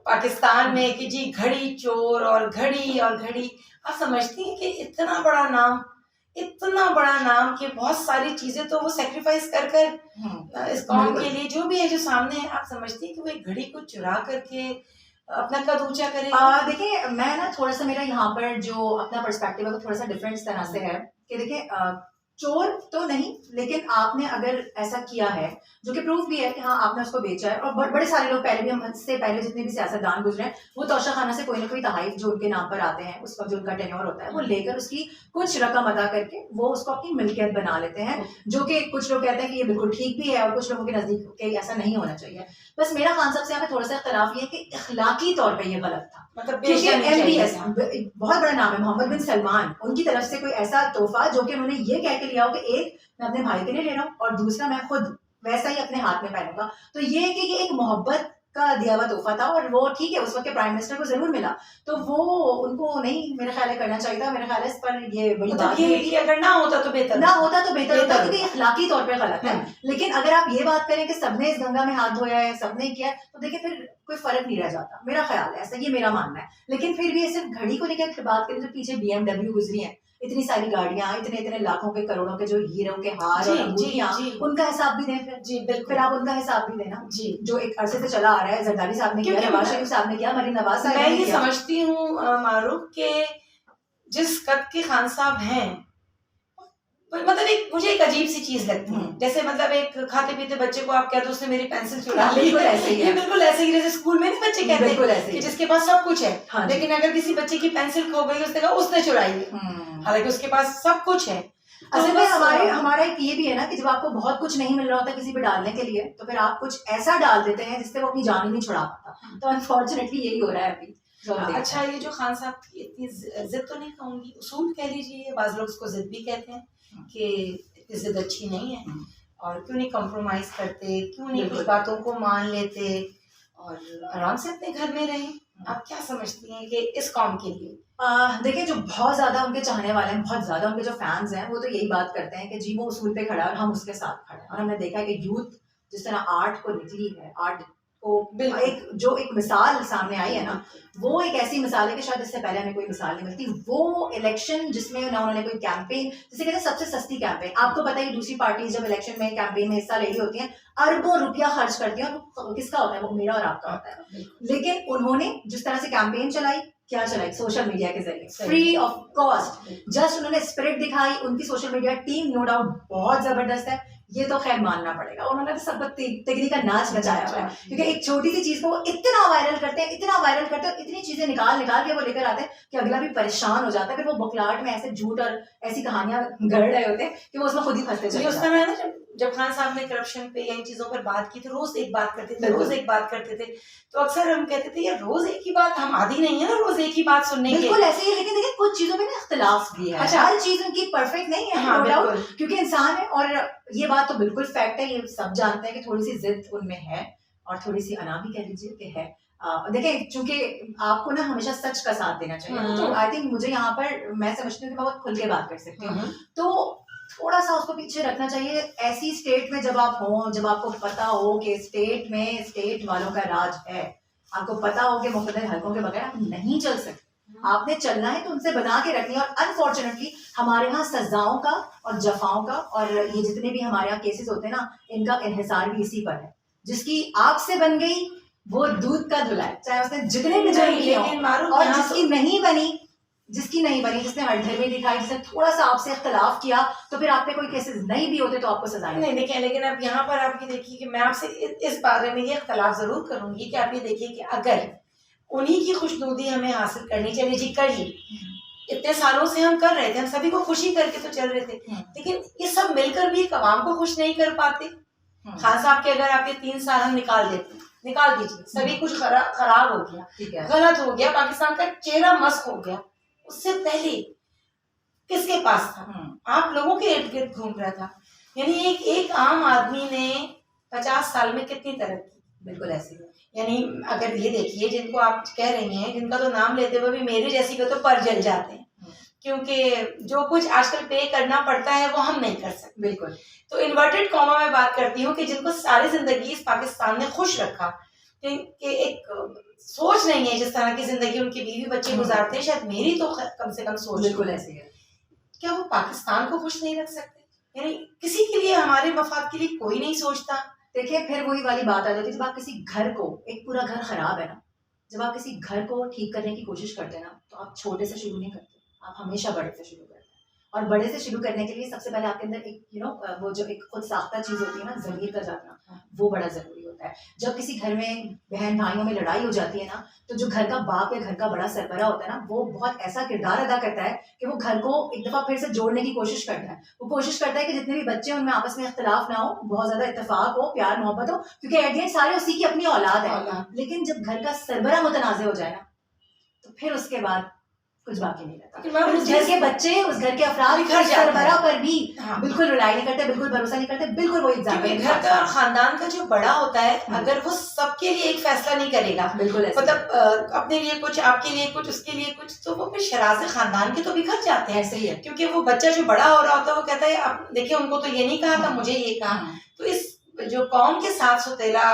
B: पाकिस्तान में कि जी घड़ी चोर और घड़ी, आप समझती हैं कि इतना बड़ा नाम कि बहुत सारी चीजें तो वो सेक्रीफाइस कर इस कौम के लिए जो भी है, जो सामने है, आप समझती हैं कि वो एक घड़ी को चुरा करके अपना कद ऊंचा करेगा?
A: देखिए मैं ना थोड़ा सा, मेरा यहाँ पर जो अपना पर्सपेक्टिव है वो थोड़ा सा डिफरेंट तरह से है कि देखिए चोर तो नहीं, लेकिन आपने अगर ऐसा किया है जो कि प्रूफ भी है कि हाँ आपने उसको बेचा है, और बड़े सारे लोग पहले भी, हमसे पहले जितने भी सियासतदान गुजरे हैं, वो तोशा खाना से कोई ना कोई तहाइफ जो उनके नाम पर आते हैं, उस वक्त जो उनका टेन्योर होता है, वो लेकर उसकी कुछ रकम अदा करके वो उसको अपनी मिल्कियत बना लेते हैं, जो कि कुछ लोग कहते हैं कि ये बिल्कुल ठीक भी है, और कुछ लोगों के नजदीक ऐसा नहीं होना चाहिए। बस मेरा खान साहब से यहाँ पे थोड़ा सा इख्तलाफ ये है कि इखलाकी तौर पर ये गलत था, मतलब MBS बहुत बड़ा नाम है, मोहम्मद बिन सलमान, उनकी तरफ से कोई ऐसा तोहफा जो कि उन्होंने ये कह के लिया हो कि एक मैं अपने भाई के लिए ले रहा हूँ और दूसरा मैं खुद वैसा ही अपने हाथ में पहनूंगा, तो ये है कि ये एक मोहब्बत का दिया हुआ तोहफा था, और वो ठीक है उस वक्त के प्राइम मिनिस्टर को जरूर मिला, तो वो उनको नहीं मेरे ख्याल है करना चाहिए था। मेरे ख्याल है इस पर ये बड़ी बात है कि
B: अगर ना होता तो बेहतर होता,
A: क्योंकि इखलाकी तौर पे गलत है। लेकिन अगर आप ये बात करें कि सबने इस गंगा में हाथ धोया है, सबने किया है, तो देखिए फिर कोई फर्क नहीं रह जाता, मेरा ख्याल है ऐसा, ये मेरा मानना है। लेकिन फिर भी सिर्फ घड़ी को लेकर बात करें, जो पीछे BMW गुजरी है, इतनी सारी गाड़ियां, इतने इतने लाखों के करोड़ों के जो हीरो के हार और अंगूठियां, उनका हिसाब भी दें
B: जी बिल्कुल,
A: फिर आप उनका हिसाब भी देना
B: जी
A: जो एक अरसे से चला आ रहा है। जरदारी साहब ने किया, नवाज शरीफ साहब ने किया, मरीम नवाज साहब
B: मैं
A: ने
B: ये
A: किया।
B: समझती हूँ मारूफ के जिस कद के खान साहब हैं, मतलब एक मुझे एक अजीब सी चीज लगती है, जैसे मतलब एक खाते पीते बच्चे को आप कह दो उसने मेरी पेंसिल चुरा ली,
A: बिल्कुल ऐसे ही है,
B: बिल्कुल ऐसे ही जैसे स्कूल में नहीं बच्चे कहते हैं कि जिसके पास सब कुछ है,
A: हाँ,
B: लेकिन अगर किसी बच्चे की पेंसिल खो गई उसने कहा उसने चुराई है, हालांकि उसके पास सब कुछ है।
A: असल में हमारा एक ये भी है ना कि जब आपको बहुत कुछ नहीं मिल रहा होता किसी पे डालने के लिए, तो फिर आप कुछ ऐसा डाल देते हैं जिससे वो अपनी जान ही नहीं छुड़ा पाता। तो अनफॉर्चुनेटली यही हो रहा है अभी।
B: अच्छा, ये जो खान साहब की इतनी जिद तो नहीं कहूंगी, उसूल कह लीजिए, बाज लोग उसको जिद भी कहते हैं कि इतनी जिद अच्छी नहीं है, और क्यों नहीं कॉम्प्रोमाइज करते, क्यों नहीं कुछ बातों को मान लेते और आराम से अपने घर में रहें। आप क्या समझती हैं कि इस कौम के लिए?
A: देखिए, जो बहुत ज्यादा उनके चाहने वाले हैं, बहुत ज्यादा उनके जो फैंस हैं, वो तो यही बात करते हैं कि जी वो उसूल पे खड़ा है और हम उसके साथ खड़े हैं। और हमने देखा है कि यूथ जिस तरह आर्ट को निकली है, आर्ट को एक मिसाल सामने आई है ना, वो एक ऐसी मिसाल है कि शायद इससे पहले हमें कोई मिसाल नहीं मिलती। वो इलेक्शन जिसमें ना उन्होंने कोई कैंपेन, जिसे कहते हैं सबसे सस्ती कैंपेन, आपको पता है दूसरी पार्टी जब इलेक्शन में कैंपेन में हिस्सा ले रही होती है अरबों रुपया खर्च करती है, और किसका होता है वो? मेरा और आपका होता है। लेकिन उन्होंने जिस तरह से कैंपेन चलाई, क्या चलाई? सोशल मीडिया के जरिए, फ्री ऑफ कॉस्ट, जस्ट उन्होंने स्पिरिट दिखाई। उनकी social media team no doubt बहुत जबरदस्त है, ये तो खैर मानना पड़ेगा। उन्होंने तो सबको तिगड़ी का नाच नचाया हुआ है, क्योंकि एक छोटी सी चीज को इतना वायरल करते हैं, इतना वायरल करते हैं, इतनी चीजें निकाल निकाल के वो लेकर आते हैं कि अगला भी परेशान हो जाता है। फिर वो बुकलाट में ऐसे झूठ और ऐसी कहानियां गढ़ रहे होते हैं कि वो उसमें खुद ही फंसते चले जाते हैं।
B: ना जब खान साहब ने करप्शन पे या इन चीजों पर बात की तो रोज एक बात करते थे, रोज एक बात करते थे, तो अक्सर हम कहते थे यार रोज एक ही बात, हम आदी नहीं है ना रोज एक ही बात सुनने की।
A: बिल्कुल ऐसे ही, लेकिन देखिए कुछ चीजों में ना इख्तिलाफ भी है। अच्छा, हर चीज उनकी परफेक्ट नहीं है, नो डाउट, क्योंकि इंसान है। और ये बात तो बिल्कुल फैक्ट है, ये सब जानते हैं कि थोड़ी सी जिद उनमें है और थोड़ी सी अना भी कह लीजिए कि है। देखिए, चूंकि आपको ना हमेशा सच का साथ देना चाहिए, तो आई थिंक मुझे यहाँ पर मैं समझती हूँ कि मैं बहुत खुल के बात कर सकती हूँ, तो थोड़ा सा उसको पीछे रखना चाहिए। ऐसी स्टेट में जब आप हो, जब आपको पता हो कि स्टेट में स्टेट वालों का राज है, आपको पता हो कि मुख्तलिफ हलकों के बगैर आप नहीं चल सकते, आपने चलना है तो उनसे बना के रखनी है। और अनफॉर्चुनेटली हमारे यहाँ सजाओं का और जफाओं का और ये जितने भी हमारे यहाँ केसेस होते हैं ना, इनका इन्हिसार भी इसी पर है। जिसकी आग से बन गई वो दूध का धुला है, चाहे उसने जितने भी जन्म लिए हों, और जिसकी नहीं बनी, जिसने हड़धर में दिखाई, जिसने थोड़ा सा आपसे इख्तिलाफ किया, तो फिर आप पे कोई केसेस नहीं भी होते तो आपको सजा
B: नहीं देखिए। लेकिन अब यहाँ पर आप ये देखिए कि मैं आपसे इस बारे में ये इख्तिलाफ जरूर करूंगी कि आप ये देखिए कि अगर उन्हीं की खुशनुदी हमें हासिल करनी चाहिए, जी करी, इतने सालों से हम कर रहे थे, हम सभी को खुशी करके तो चल रहे थे, लेकिन ये सब मिलकर भी एक अवाम को खुश नहीं कर पाते। खान साहब के अगर आप ये 3 साल हम निकाल दीजिए, सभी कुछ खराब हो गया, गलत हो गया, पाकिस्तान का चेहरा मस्क हो गया, उससे पहले किसके पास था? आप लोगों के इर्द गिर्द घूम रहा था। यानी एक आम आदमी ने 50 साल में कितनी तरक्की? बिल्कुल ऐसी है। यानी अगर ये देखिए, जिनको आप कह रही हैं, जिनका तो नाम लेते हुए भी मेरे जैसी को तो पर जल जाते हैं, क्योंकि जो कुछ आजकल पे करना पड़ता है वो हम नहीं कर सकते। बिल्कुल। तो इन्वर्टेड कॉमा में बात करती हूँ कि जिनको सारी जिंदगी इस पाकिस्तान ने खुश रखा, कि एक सोच नहीं है जिस तरह की जिंदगी उनके बीवी बच्चे गुजारते हैं, शायद मेरी तो कम से कम सोच बिल्कुल ऐसी है। क्या वो पाकिस्तान को खुश नहीं रख सकते? यानी किसी के लिए, हमारे मफाद के लिए कोई नहीं सोचता।
A: देखिए, फिर वही वाली बात आ जाती है, जब आप किसी घर को, एक पूरा घर खराब है ना, जब आप किसी घर को ठीक करने की कोशिश करते हैं ना, तो आप छोटे से शुरू नहीं करते, आप हमेशा बड़े से शुरू करते हैं। और बड़े से शुरू करने के लिए सबसे पहले आपके अंदर एक वो जो एक खुद साख्ता चीज होती है ना, ज़मीर का जागना, वो बड़ा जरूरी होता है। जब किसी घर में बहन भाइयों में लड़ाई हो जाती है ना, तो जो घर का बाप या घर का बड़ा सरबरा होता है ना, वो बहुत ऐसा किरदार अदा करता है कि वो घर को एक दफा फिर से जोड़ने की कोशिश करता है। वो कोशिश करता है कि जितने भी बच्चे उनमें आपस में इख्तिलाफ ना हो, बहुत ज्यादा इत्तेफाक हो, प्यार मोहब्बत हो, क्योंकि एट द एंड सारे उसी की अपनी औलाद है। लेकिन जब घर का सरबरा मुतनाज़ हो जाए ना, तो फिर उसके बाद कुछ बाकी नहीं रहता। उस घर के बच्चे, उस घर के अफराद सरबरा पर भी बिल्कुल रिलाई नहीं करते, बिल्कुल भरोसा नहीं करते, बिल्कुल वो एग्जाम्पल।
B: घर का खानदान का जो बड़ा होता है, अगर वो सबके लिए एक फैसला नहीं करेगा, बिल्कुल मतलब अपने लिए कुछ, आपके लिए कुछ, उसके लिए कुछ, तो वो फिर शराज़े खानदान के तो बिखर जाते हैं। ऐसे ही है, क्योंकि वो बच्चा जो बड़ा हो रहा होता है वो कहता है अब देखिए उनको तो ये नहीं कहा था, मुझे ये कहा। तो इस जो कौम के साथ सुतेला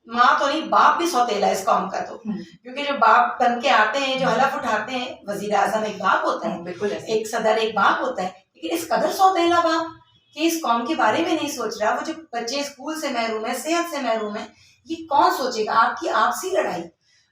B: माँ तो नहीं, बाप भी सौतेला है इस कौम का। तो क्योंकि जो बाप बन के आते हैं, जो हलफ उठाते हैं, वजीर आजम एक बाप होता है,
A: बिल्कुल
B: एक सदर एक बाप होता है, लेकिन इस कदर सौतेला बाप कि इस कौम के बारे में नहीं सोच रहा। वो जो बच्चे स्कूल से महरूम है, सेहत से महरूम है, ये कौन सोचेगा? आपकी आपसी लड़ाई।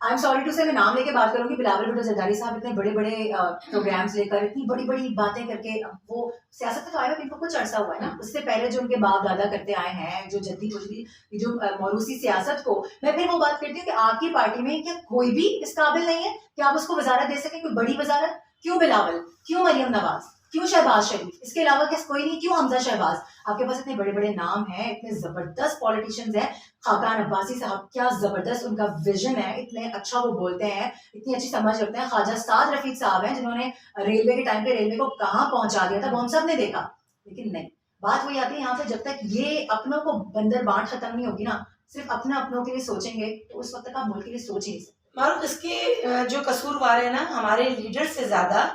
A: आई एम सॉरी टू से मैं नाम लेके बात करूंगी, बिलावल भुट्टो जरदारी साहब इतने बड़े बड़े प्रोग्राम्स लेकर इतनी बड़ी बड़ी बातें करके, वो सियासत में तो आए हुए इनको कुछ अरसा हुआ है ना, उससे पहले जो उनके बाप दादा करते आए हैं, जो जद्दी बुजदी जो मौरूसी सियासत को, मैं फिर वो बात करती हूँ कि आपकी पार्टी में क्या कोई भी इस काबिल नहीं है कि आप उसको वजारत दे सके, कोई बड़ी वजारत? क्यों बिलावल, क्यों मरियम नवाज, क्यों शहबाज शरीफ, इसके अलावा क्या कोई नहीं? क्यों हमजा शहबाज? आपके पास इतने बड़े बड़े नाम हैं, इतने जबरदस्त पॉलिटिशियंस हैं। खाकान अब्बासी साहब, क्या जबरदस्त उनका विजन है, इतने अच्छा वो बोलते हैं, इतनी अच्छी समझ रखते हैं। ख्वाजा साद रफीक साहब हैं जिन्होंने रेलवे के टाइम पे रेलवे को कहाँ पहुंचा दिया था, वो हम सब ने देखा। लेकिन नहीं, बात वही आती है यहाँ पे, जब तक ये अपनों को बंदर बांट खत्म नहीं होगी ना, सिर्फ अपने अपनों के लिए सोचेंगे, तो उस वक्त तक आप मुल्क के लिए सोच ही नहीं सकते।
B: मारूफ, इसके जो कसूरवार है ना, हमारे लीडर से ज्यादा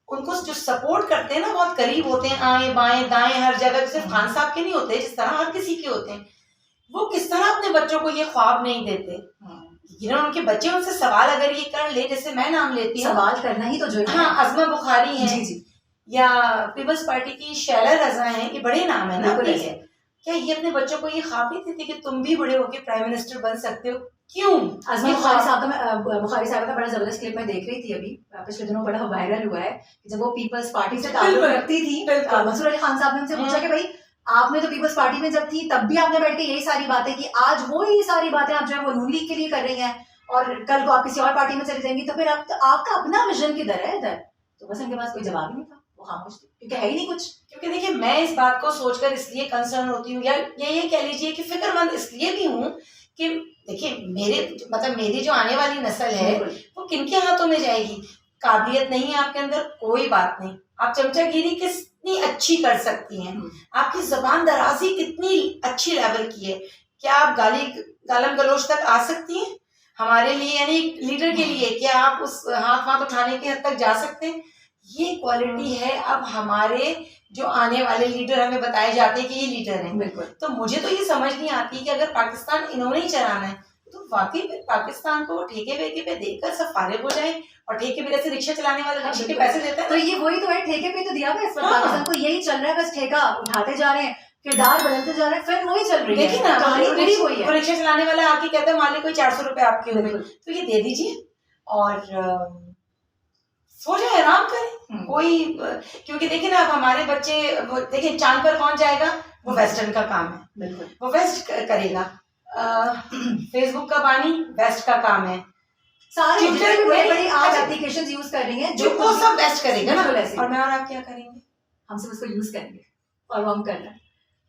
B: उनको जो सपोर्ट करते हैं ना, बहुत करीब होते हैं, आए बाएं दाएं हर जगह। सिर्फ खान साहब के नहीं होते, जिस तरह हर किसी के होते हैं। वो किस तरह अपने बच्चों को ये ख्वाब नहीं देते? जिन्होंने उनके बच्चे उनसे सवाल अगर ये कर ले, जैसे मैं नाम लेती हूँ,
A: सवाल करना ही तो जो
B: हाँ, अजमा बुखारी है,
A: जी जी,
B: या पीपल्स पार्टी की शैला रजा है, ये बड़े नाम है ना।
A: बिल्कुल है।
B: क्या ये अपने बच्चों को ये ख्वाब नहीं देते कि तुम भी बड़े होके प्राइम मिनिस्टर बन सकते हो? क्यों?
A: अजमा बुखारी साहब का बड़ा जबरदस्त क्लिप मैं देख रही थी अभी, पिछले दिनों बड़ा वायरल हुआ है, जब वो पीपल्स पार्टी से ताल्लुक रखती थी, मंसूर अली खान साहब ने उनसे पूछा कि भाई आपने तो पीपल्स पार्टी में जब थी तब भी आपने बैठ के यही सारी बातें की, आज वो ही सारी बातें आप जो है वो नून लीग के लिए कर रही हैं, और कल को आप किसी और पार्टी में चली जाएंगी, तो फिर आपका अपना विजन किधर है इधर? तो बस उनके पास कोई जवाब ही नहीं था, वो खामोश थे, क्योंकि है ही नहीं कुछ।
B: क्योंकि देखिए, मैं इस बात को सोचकर इसलिए कंसर्न होती हूँ, या ये कह लीजिए कि फिक्रमंद इसलिए भी हूँ कि देखिए, मेरी जो आने वाली नस्ल है वो किनके हाथों में जाएगी? काबिलियत नहीं है आपके अंदर, कोई बात नहीं, आप चमचागिरी कितनी अच्छी कर सकती हैं, आपकी जबान दराजी कितनी अच्छी लेवल की है, क्या आप गालम गलोच तक आ सकती हैं हमारे लिए, यानी लीडर के लिए? क्या आप उस हाथ उठाने के हद तक जा सकते हैं? ये क्वालिटी है। अब हमारे जो आने वाले लीडर हमें बताए जाते हैं कि ये लीडर हैं,
A: बिल्कुल।
B: तो मुझे तो ये समझ नहीं आती कि अगर पाकिस्तान इन्होंने ही चलाना है, तो वाकई पाकिस्तान को ठेके वेके पे देकर सब फारिग हो जाए, और ठेके पे जैसे रिक्शा चलाने वाले रिक्शे के पैसे देते हैं,
A: तो ये वही तो है, ठेके पे तो दिया हुआ है इस वक्त।
B: हाँ।
A: पाकिस्तान को यही चल रहा है, बस ठेका उठाते जा रहे हैं, किरदार बदलते जा रहे हैं, फिल्म वही चल रही है।
B: देखिए ना,
A: कहानी पूरी वही है।
B: रिक्शा चलाने वाला आके कहता है मान ली कोई 400 रुपए आपके हुए, तो ये दे दीजिए और सो जाए, आराम करें। कोई, क्योंकि देखिए ना, अब हमारे बच्चे, देखिए चांद पर कौन जाएगा? वो वेस्टर्न का काम है,
A: बिल्कुल,
B: वो वेस्ट करेगा। फेसबुक का पानी वेस्ट का काम है,
A: सारे
B: ट्विटर
A: बड़ी आज एप्लीकेशंस यूज कर रही हैं,
B: जो वो सब वेस्ट करेगा ना,
A: और
B: मैं और आप क्या करेंगे?
A: हम सब उसको यूज करेंगे, और वो हम कर रहे हैं,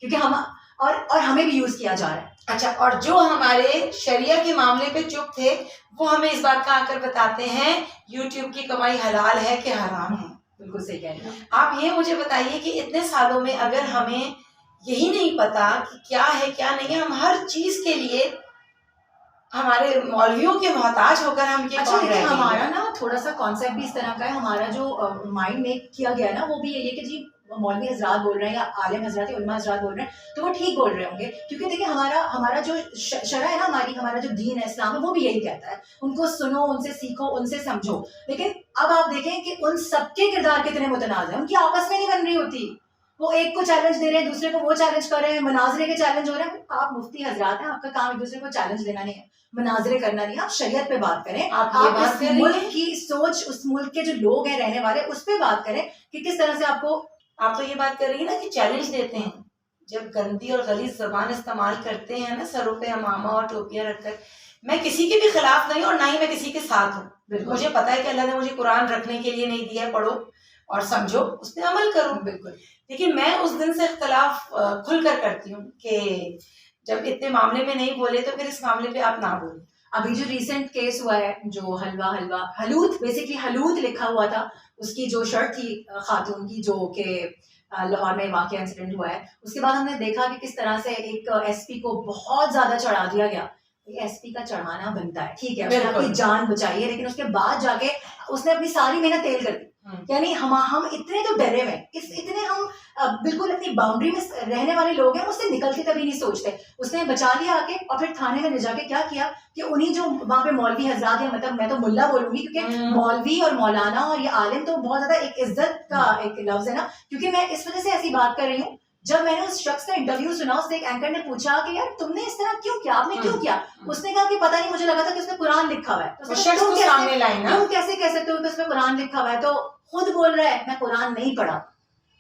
A: क्योंकि हम और हमें भी यूज किया जा रहा है।
B: अच्छा, और जो हमारे शरिया के मामले पे चुप थे, वो हमें इस बात का आकर बताते हैं यूट्यूब की कमाई हलाल है कि हराम है।
A: बिल्कुल सही कह रहे हैं
B: आप ये मुझे बताइए कि इतने सालों में अगर हमें यही नहीं पता कि क्या है क्या नहीं है, हम हर चीज के लिए हमारे मौलवियों के मोहताज होकर हम ये
A: अच्छा, लेकिन हमारा ना थोड़ा सा कॉन्सेप्ट भी इस तरह का है, हमारा जो माइंड मेक किया गया ना, वो भी यही है कि जी मौलवी हजरात बोल रहे हैं या आलिम हजरात या उलमा हजरात बोल रहे हैं तो वो ठीक बोल रहे होंगे, क्योंकि देखिए हमारा जो शरअ है ना, हमारा जो दीन है, इस्लाम है, वो भी यही कहता है उनको सुनो, उनसे सीखो, उनसे समझो। लेकिन अब आप देखें कि उन सबके किरदार कितने मुतनाज़ हैं, उनकी आपस में नहीं बन रही होती, वो एक को चैलेंज दे रहे हैं, दूसरे को वो चैलेंज कर रहे हैं, मनाजरे के चैलेंज हो रहे हैं। आप मुफ्ती हजरात हैं, आपका काम एक दूसरे को चैलेंज देना नहीं है, मनाजरे करना नहीं है, आप शरीयत पे बात करें, आप
B: बात
A: उस मुल्क की सोच, उस मुल्क के जो लोग हैं रहने वाले, उस पर बात करें कि किस तरह से आपको।
B: आप तो ये बात कर रही है ना कि चैलेंज देते हैं, जब गंदी और गलीज जबान इस्तेमाल करते हैं ना, सरों पे अमामा और टोपियां रखकर, मैं किसी के भी खिलाफ नहीं और ना ही मैं किसी के साथ हूँ। मुझे पता है कि अल्लाह ने मुझे कुरान रखने के लिए नहीं दिया, पढ़ो और समझो, उस पर अमल करो।
A: बिल्कुल,
B: लेकिन मैं उस दिन से इख्तलाफ खुलकर करती हूँ कि जब इतने मामले में नहीं बोले तो फिर इस मामले पे आप ना बोले।
A: अभी जो रिसेंट केस हुआ है, जो हलूत बेसिकली हलूत लिखा हुआ था, उसकी जो शर्ट थी खातून की, जो कि लाहौर में वाकई इंसिडेंट हुआ है, उसके बाद हमने देखा कि किस तरह से एक एसपी को बहुत ज्यादा चढ़ा दिया गया। एसपी का चढ़ाना बनता है, ठीक है, उसने अपनी जान बचाई है, लेकिन उसके बाद जाके उसने अपनी सारी मेहनत तेल कर दी। यानी हम इतने तो डरे हुए, इतने हम बिल्कुल अपनी बाउंड्री में रहने वाले लोग हैं, उससे निकल के कभी नहीं सोचते। उसने बचा लिया आके और फिर थाने में ले जाके क्या किया कि उन्हीं जो वहाँ पे मौलवी हजरात है, मतलब मैं तो मुल्ला बोलूंगी क्योंकि मौलवी और मौलाना और ये आलिम तो बहुत ज्यादा एक इज्जत का एक लफ्ज है ना, क्योंकि मैं इस वजह से ऐसी बात कर रही हूँ। जब मैंने उस शख्स का इंटरव्यू सुना, उससे एक एंकर ने पूछा कि यार तुमने इस तरह क्यों किया, आपने क्यों किया? उसने कहा कि पता नहीं, मुझे लगा था कि उसमें कुरान लिखा हुआ है। तो तुम कैसे कह सकते हो कि उसमें कुरान लिखा हुआ है? तो खुद बोल रहा है मैं कुरान नहीं पढ़ा।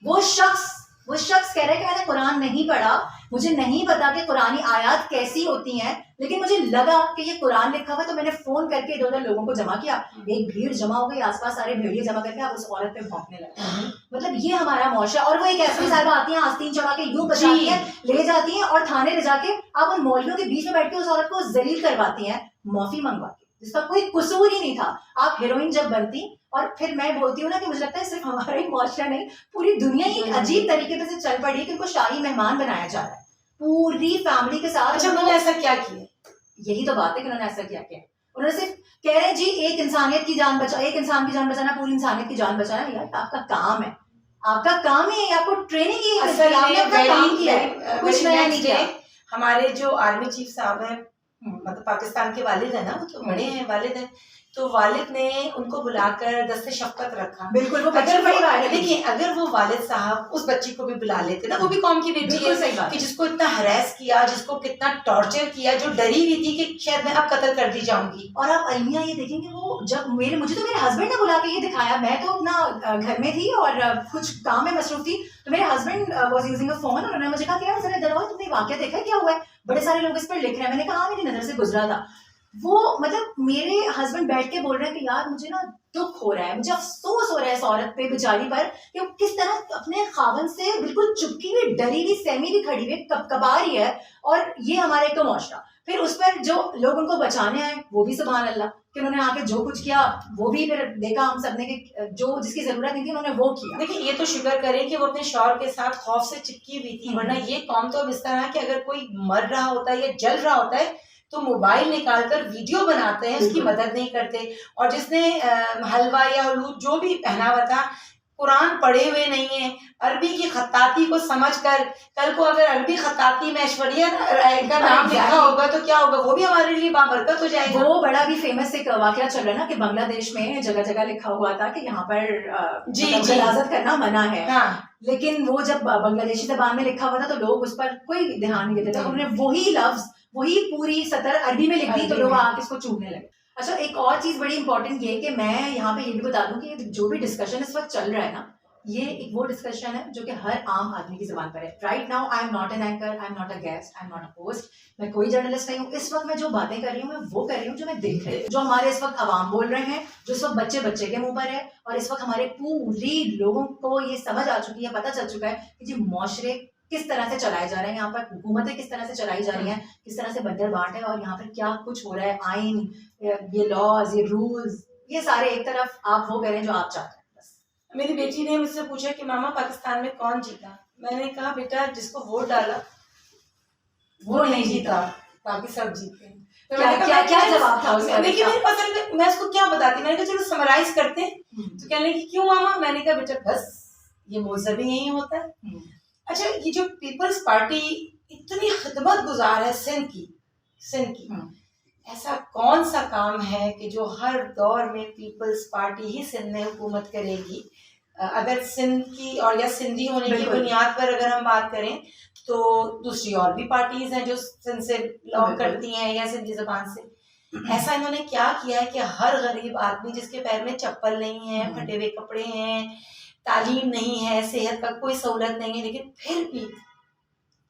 A: वो शख्स कह रहा है कि मैंने कुरान नहीं पढ़ा, मुझे नहीं पता कि कुरानी आयत कैसी होती हैं, लेकिन मुझे लगा कि ये कुरान लिखा हुआ है, तो मैंने फोन करके इधर उधर लोगों को जमा किया। एक भीड़ जमा हो गई, आसपास सारे भेड़िए जमा करके आप उस औरत पे भौंकने लगे। मतलब ये हमारा मुआशरा। और वो एक ऐसी साहिबा आती है, आस्तीन चढ़ा के यूं बचाती है, ले जाती है और थाने ले जाके आप उन मौलवियों के बीच में बैठ के उस औरत को जलील करवाती हैं, माफी मंगवा के, जिसका कोई कसूर ही नहीं था। आप हीरोइन जब बनती, और फिर मैं बोलती हूँ ना कि मुझे लगता है सिर्फ हमारा ही मुआशरा नहीं, पूरी दुनिया ही एक अजीब तरीके से चल पड़ी है कि उनको शाही मेहमान बनाया जा रहा है पूरी फैमिली के साथ।
B: अच्छा, उन्होंने ऐसा क्या किया?
A: यही तो बात है कि उन्होंने ऐसा क्या किया। उन्होंने सिर्फ कह रहे हैं जी एक इंसानियत की जान बचा, एक इंसान की जान बचाना पूरी इंसानियत की जान बचाना। यार आपका काम है, आपका काम है, आपको ट्रेनिंग की आपने अपना काम किया है, कुछ नया नहीं किया।
B: हमारे जो आर्मी चीफ साहब हैं, मतलब पाकिस्तान के वालिद है ना, वो तो बड़े हैं वालिद हैं, तो वालिद ने उनको बुलाकर दस्ते शफकत रखा।
A: बिल्कुल, वो बच्चे बड़ी बात है।
B: देखिए, अगर वो वालिद साहब उस बच्ची को भी बुला लेते ना, वो भी कौम की बेटी है,
A: सही बात
B: कि जिसको इतना हरास किया, जिसको कितना टॉर्चर किया, जो डरी हुई थी कि शायद मैं अब कत्ल कर दी जाऊंगी।
A: और आप अलमिया ये देखेंगे, वो जब मुझे तो मेरे हस्बैंड ने बुला के ये दिखाया, मैं तो अपना घर में थी और कुछ काम में मसरूफ थी, तो मेरे husband was using a phone और उन्होंने मुझे कहा कि यार जरा इधर आओ, तुमने वाकया देखा क्या हुआ है, बड़े सारे लोग इस पर लिख रहे हैं। मैंने कहा मेरी नजर से गुजरा था वो। मतलब मेरे हस्बैंड बैठ के बोल रहे हैं कि यार मुझे ना दुख हो रहा है, मुझे अफसोस हो रहा है इस औरत पे बेचारी पर, कि वो किस तरह अपने खावन से बिल्कुल चुपकी हुई, डरी हुई, सहमी हुई खड़ी हुई कबा रही है। और ये हमारे एक तो मुआशरा। फिर उस पर जो लोग उनको बचाने आए वो भी सुभान अल्लाह कि उन्होंने आके जो कुछ किया वो भी फिर देखा हम सबने कि जो जिसकी जरूरत नहीं थी उन्होंने वो किया।
B: देखिए, ये तो शुक्र करें कि वो अपने शौहर के साथ खौफ से चिपकी हुई थी, वरना ये कौम तो अब इस तरह है कि अगर कोई मर रहा होता है या जल रहा होता है तो मोबाइल निकालकर वीडियो बनाते हैं, उसकी मदद नहीं करते। और जिसने हलवा या हलूद जो भी पहना हुआ था, कुरान पढ़े हुए नहीं है, अरबी की खत्ताती को समझकर, कल को अगर अरबी खत्ताती में ऐश्वर्या का नाम लिखा होगा तो क्या होगा, वो भी हमारे लिए बाबरकत हो जाएगा।
A: वो बड़ा भी फेमस एक वाकया चल रहा है ना कि बांग्लादेश में जगह जगह लिखा हुआ था कि यहाँ पर जनाज़त करना मना है।
B: हाँ।
A: लेकिन वो जब बांग्लादेशी ज़बान में लिखा हुआ था तो लोग उस पर कोई ध्यान नहीं देते थे, उन्होंने वही लफ्ज, वही पूरी सतर अरबी में लिख दी तो लोग आके इसको चूमने लगे। अच्छा, एक और चीज बड़ी इंपॉर्टेंट ये कि मैं यहाँ पे ये भी बता दूं कि जो भी डिस्कशन इस वक्त चल रहा है ना, ये एक वो डिस्कशन है जो कि हर आम आदमी की जुबान पर है। Right now I am not an anchor, I am not a guest, I am not a host, मैं कोई जर्नलिस्ट नहीं हूँ। इस वक्त मैं जो बातें कर रही हूँ मैं वो कर रही हूँ जो मैं देख रही हूँ, जो हमारे इस वक्त अवाम बोल रहे हैं, जो इस वक्त बच्चे बच्चे के मुंह पर है। और इस वक्त हमारे पूरी लोगों को ये समझ आ चुकी है, पता चल चुका है कि जी मुआशरे किस तरह से चलाए जा रहे हैं, यहाँ पर हुकूमतें किस तरह से चलाई जा रही हैं, किस तरह से बंदर बांट है और यहाँ पर क्या कुछ हो रहा है। आइन, ये लॉज, ये रूल्स, ये सारे एक तरफ आप वो करें जो आप चाहते हैं।
B: मेरी बेटी ने मुझसे पूछा कि मामा पाकिस्तान में कौन जीता। मैंने कहा बेटा जिसको वोट डाला वो नहीं जीता, बाकी सब जीते। तो
A: क्या जवाब था उसका?
B: देखिए मेरे पास, मैं उसको क्या बताती, मैंने कहा चलो समराइज करते हैं। तो कहने लगी क्यों मामा? मैंने कहा बेटा बस ये मौजब ही यही होता है। अच्छा, ये जो पीपल्स पार्टी इतनी खिदमत गुजार है सिंध की, ऐसा कौन सा काम है कि जो हर दौर में पीपल्स पार्टी ही सिंध में हुकूमत करेगी? अगर सिंध की और या सिंधी होने की बुनियाद पर अगर हम बात करें तो दूसरी और भी पार्टीज हैं जो सिंध से बिलोंग करती हैं या सिंधी जबान से। ऐसा इन्होंने क्या किया है कि हर गरीब आदमी जिसके पैर में चप्पल नहीं है, फटे हुए कपड़े हैं, तालीम नहीं है, सेहत का कोई सहूलत नहीं है, लेकिन फिर भी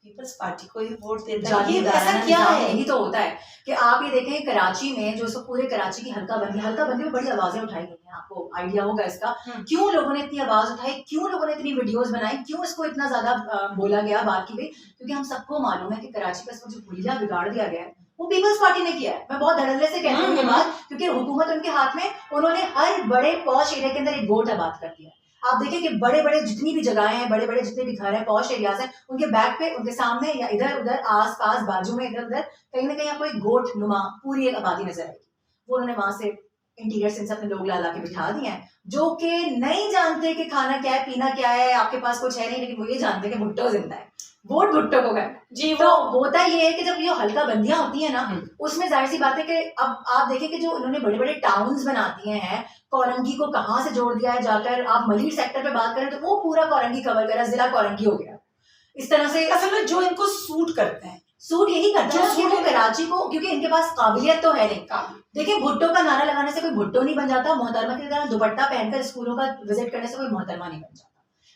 B: पीपल्स पार्टी को ही वोट देता है। ये ऐसा क्या है?
A: यही तो होता है कि आप ये देखें कराची में जो सब पूरे कराची की हल्का बंदी में बड़ी आवाजें उठाई गई हैं, आपको आइडिया होगा इसका, क्यों लोगों ने इतनी आवाज उठाई, क्यों लोगों ने इतनी वीडियोस बनाई, क्यों इसको इतना ज्यादा बोला गया, बात की गई? क्योंकि हम सबको मालूम है कि कराची का जो हुलिया बिगाड़ दिया गया है वो पीपल्स पार्टी ने किया है। मैं बहुत धड़ल्ले से कहती हूँ ये बात, क्योंकि हुकूमत उनके हाथ में, उन्होंने हर बड़े पॉश एरिया के अंदर एक गोट आबाद कर दिया। आप देखें कि बड़े बड़े जितनी भी जगहें हैं, बड़े बड़े जितने भी घर हैं, पॉश एरियाज हैं, उनके बैक पे, उनके सामने या इधर उधर आस पास बाजू में इधर उधर कहीं ना कहीं आपको एक गोट नुमा पूरी एक आबादी नजर आएगी। वो उन्होंने वहां से इंटीरियर से अपने लोग ला के बिठा दिए हैं, जो कि नहीं जानते कि खाना क्या है, पीना क्या है, आपके पास कुछ है नहीं, लेकिन वो ये जानते हैं कि भुट्टो जिंदा है, वोट भुट्टो को करना
B: जी।
A: तो होता ये है कि जब ये हल्का बंदियां होती है ना, उसमें जाहिर सी बात है कि अब आप देखें कि जो उन्होंने बड़े बड़े टाउन्स बना दिए हैं, कोरंगी को कहाँ से जोड़ दिया है, जाकर आप मलिर सेक्टर पे बात करें तो वो पूरा कोरंगी कवर करा, जिला कोरंगी हो गया। इस तरह से
B: असल में जो इनको सूट करता है,
A: सूट यही करता है कि वो कराची को, क्योंकि इनके पास काबिलियत तो है नहीं। देखिए भुट्टो का नारा लगाने से कोई भुट्टो नहीं बन जाता, मोहतरमा की तरह दुपट्टा पहनकर स्कूलों का विजिट करने से कोई मोहतरमा नहीं बन जाता।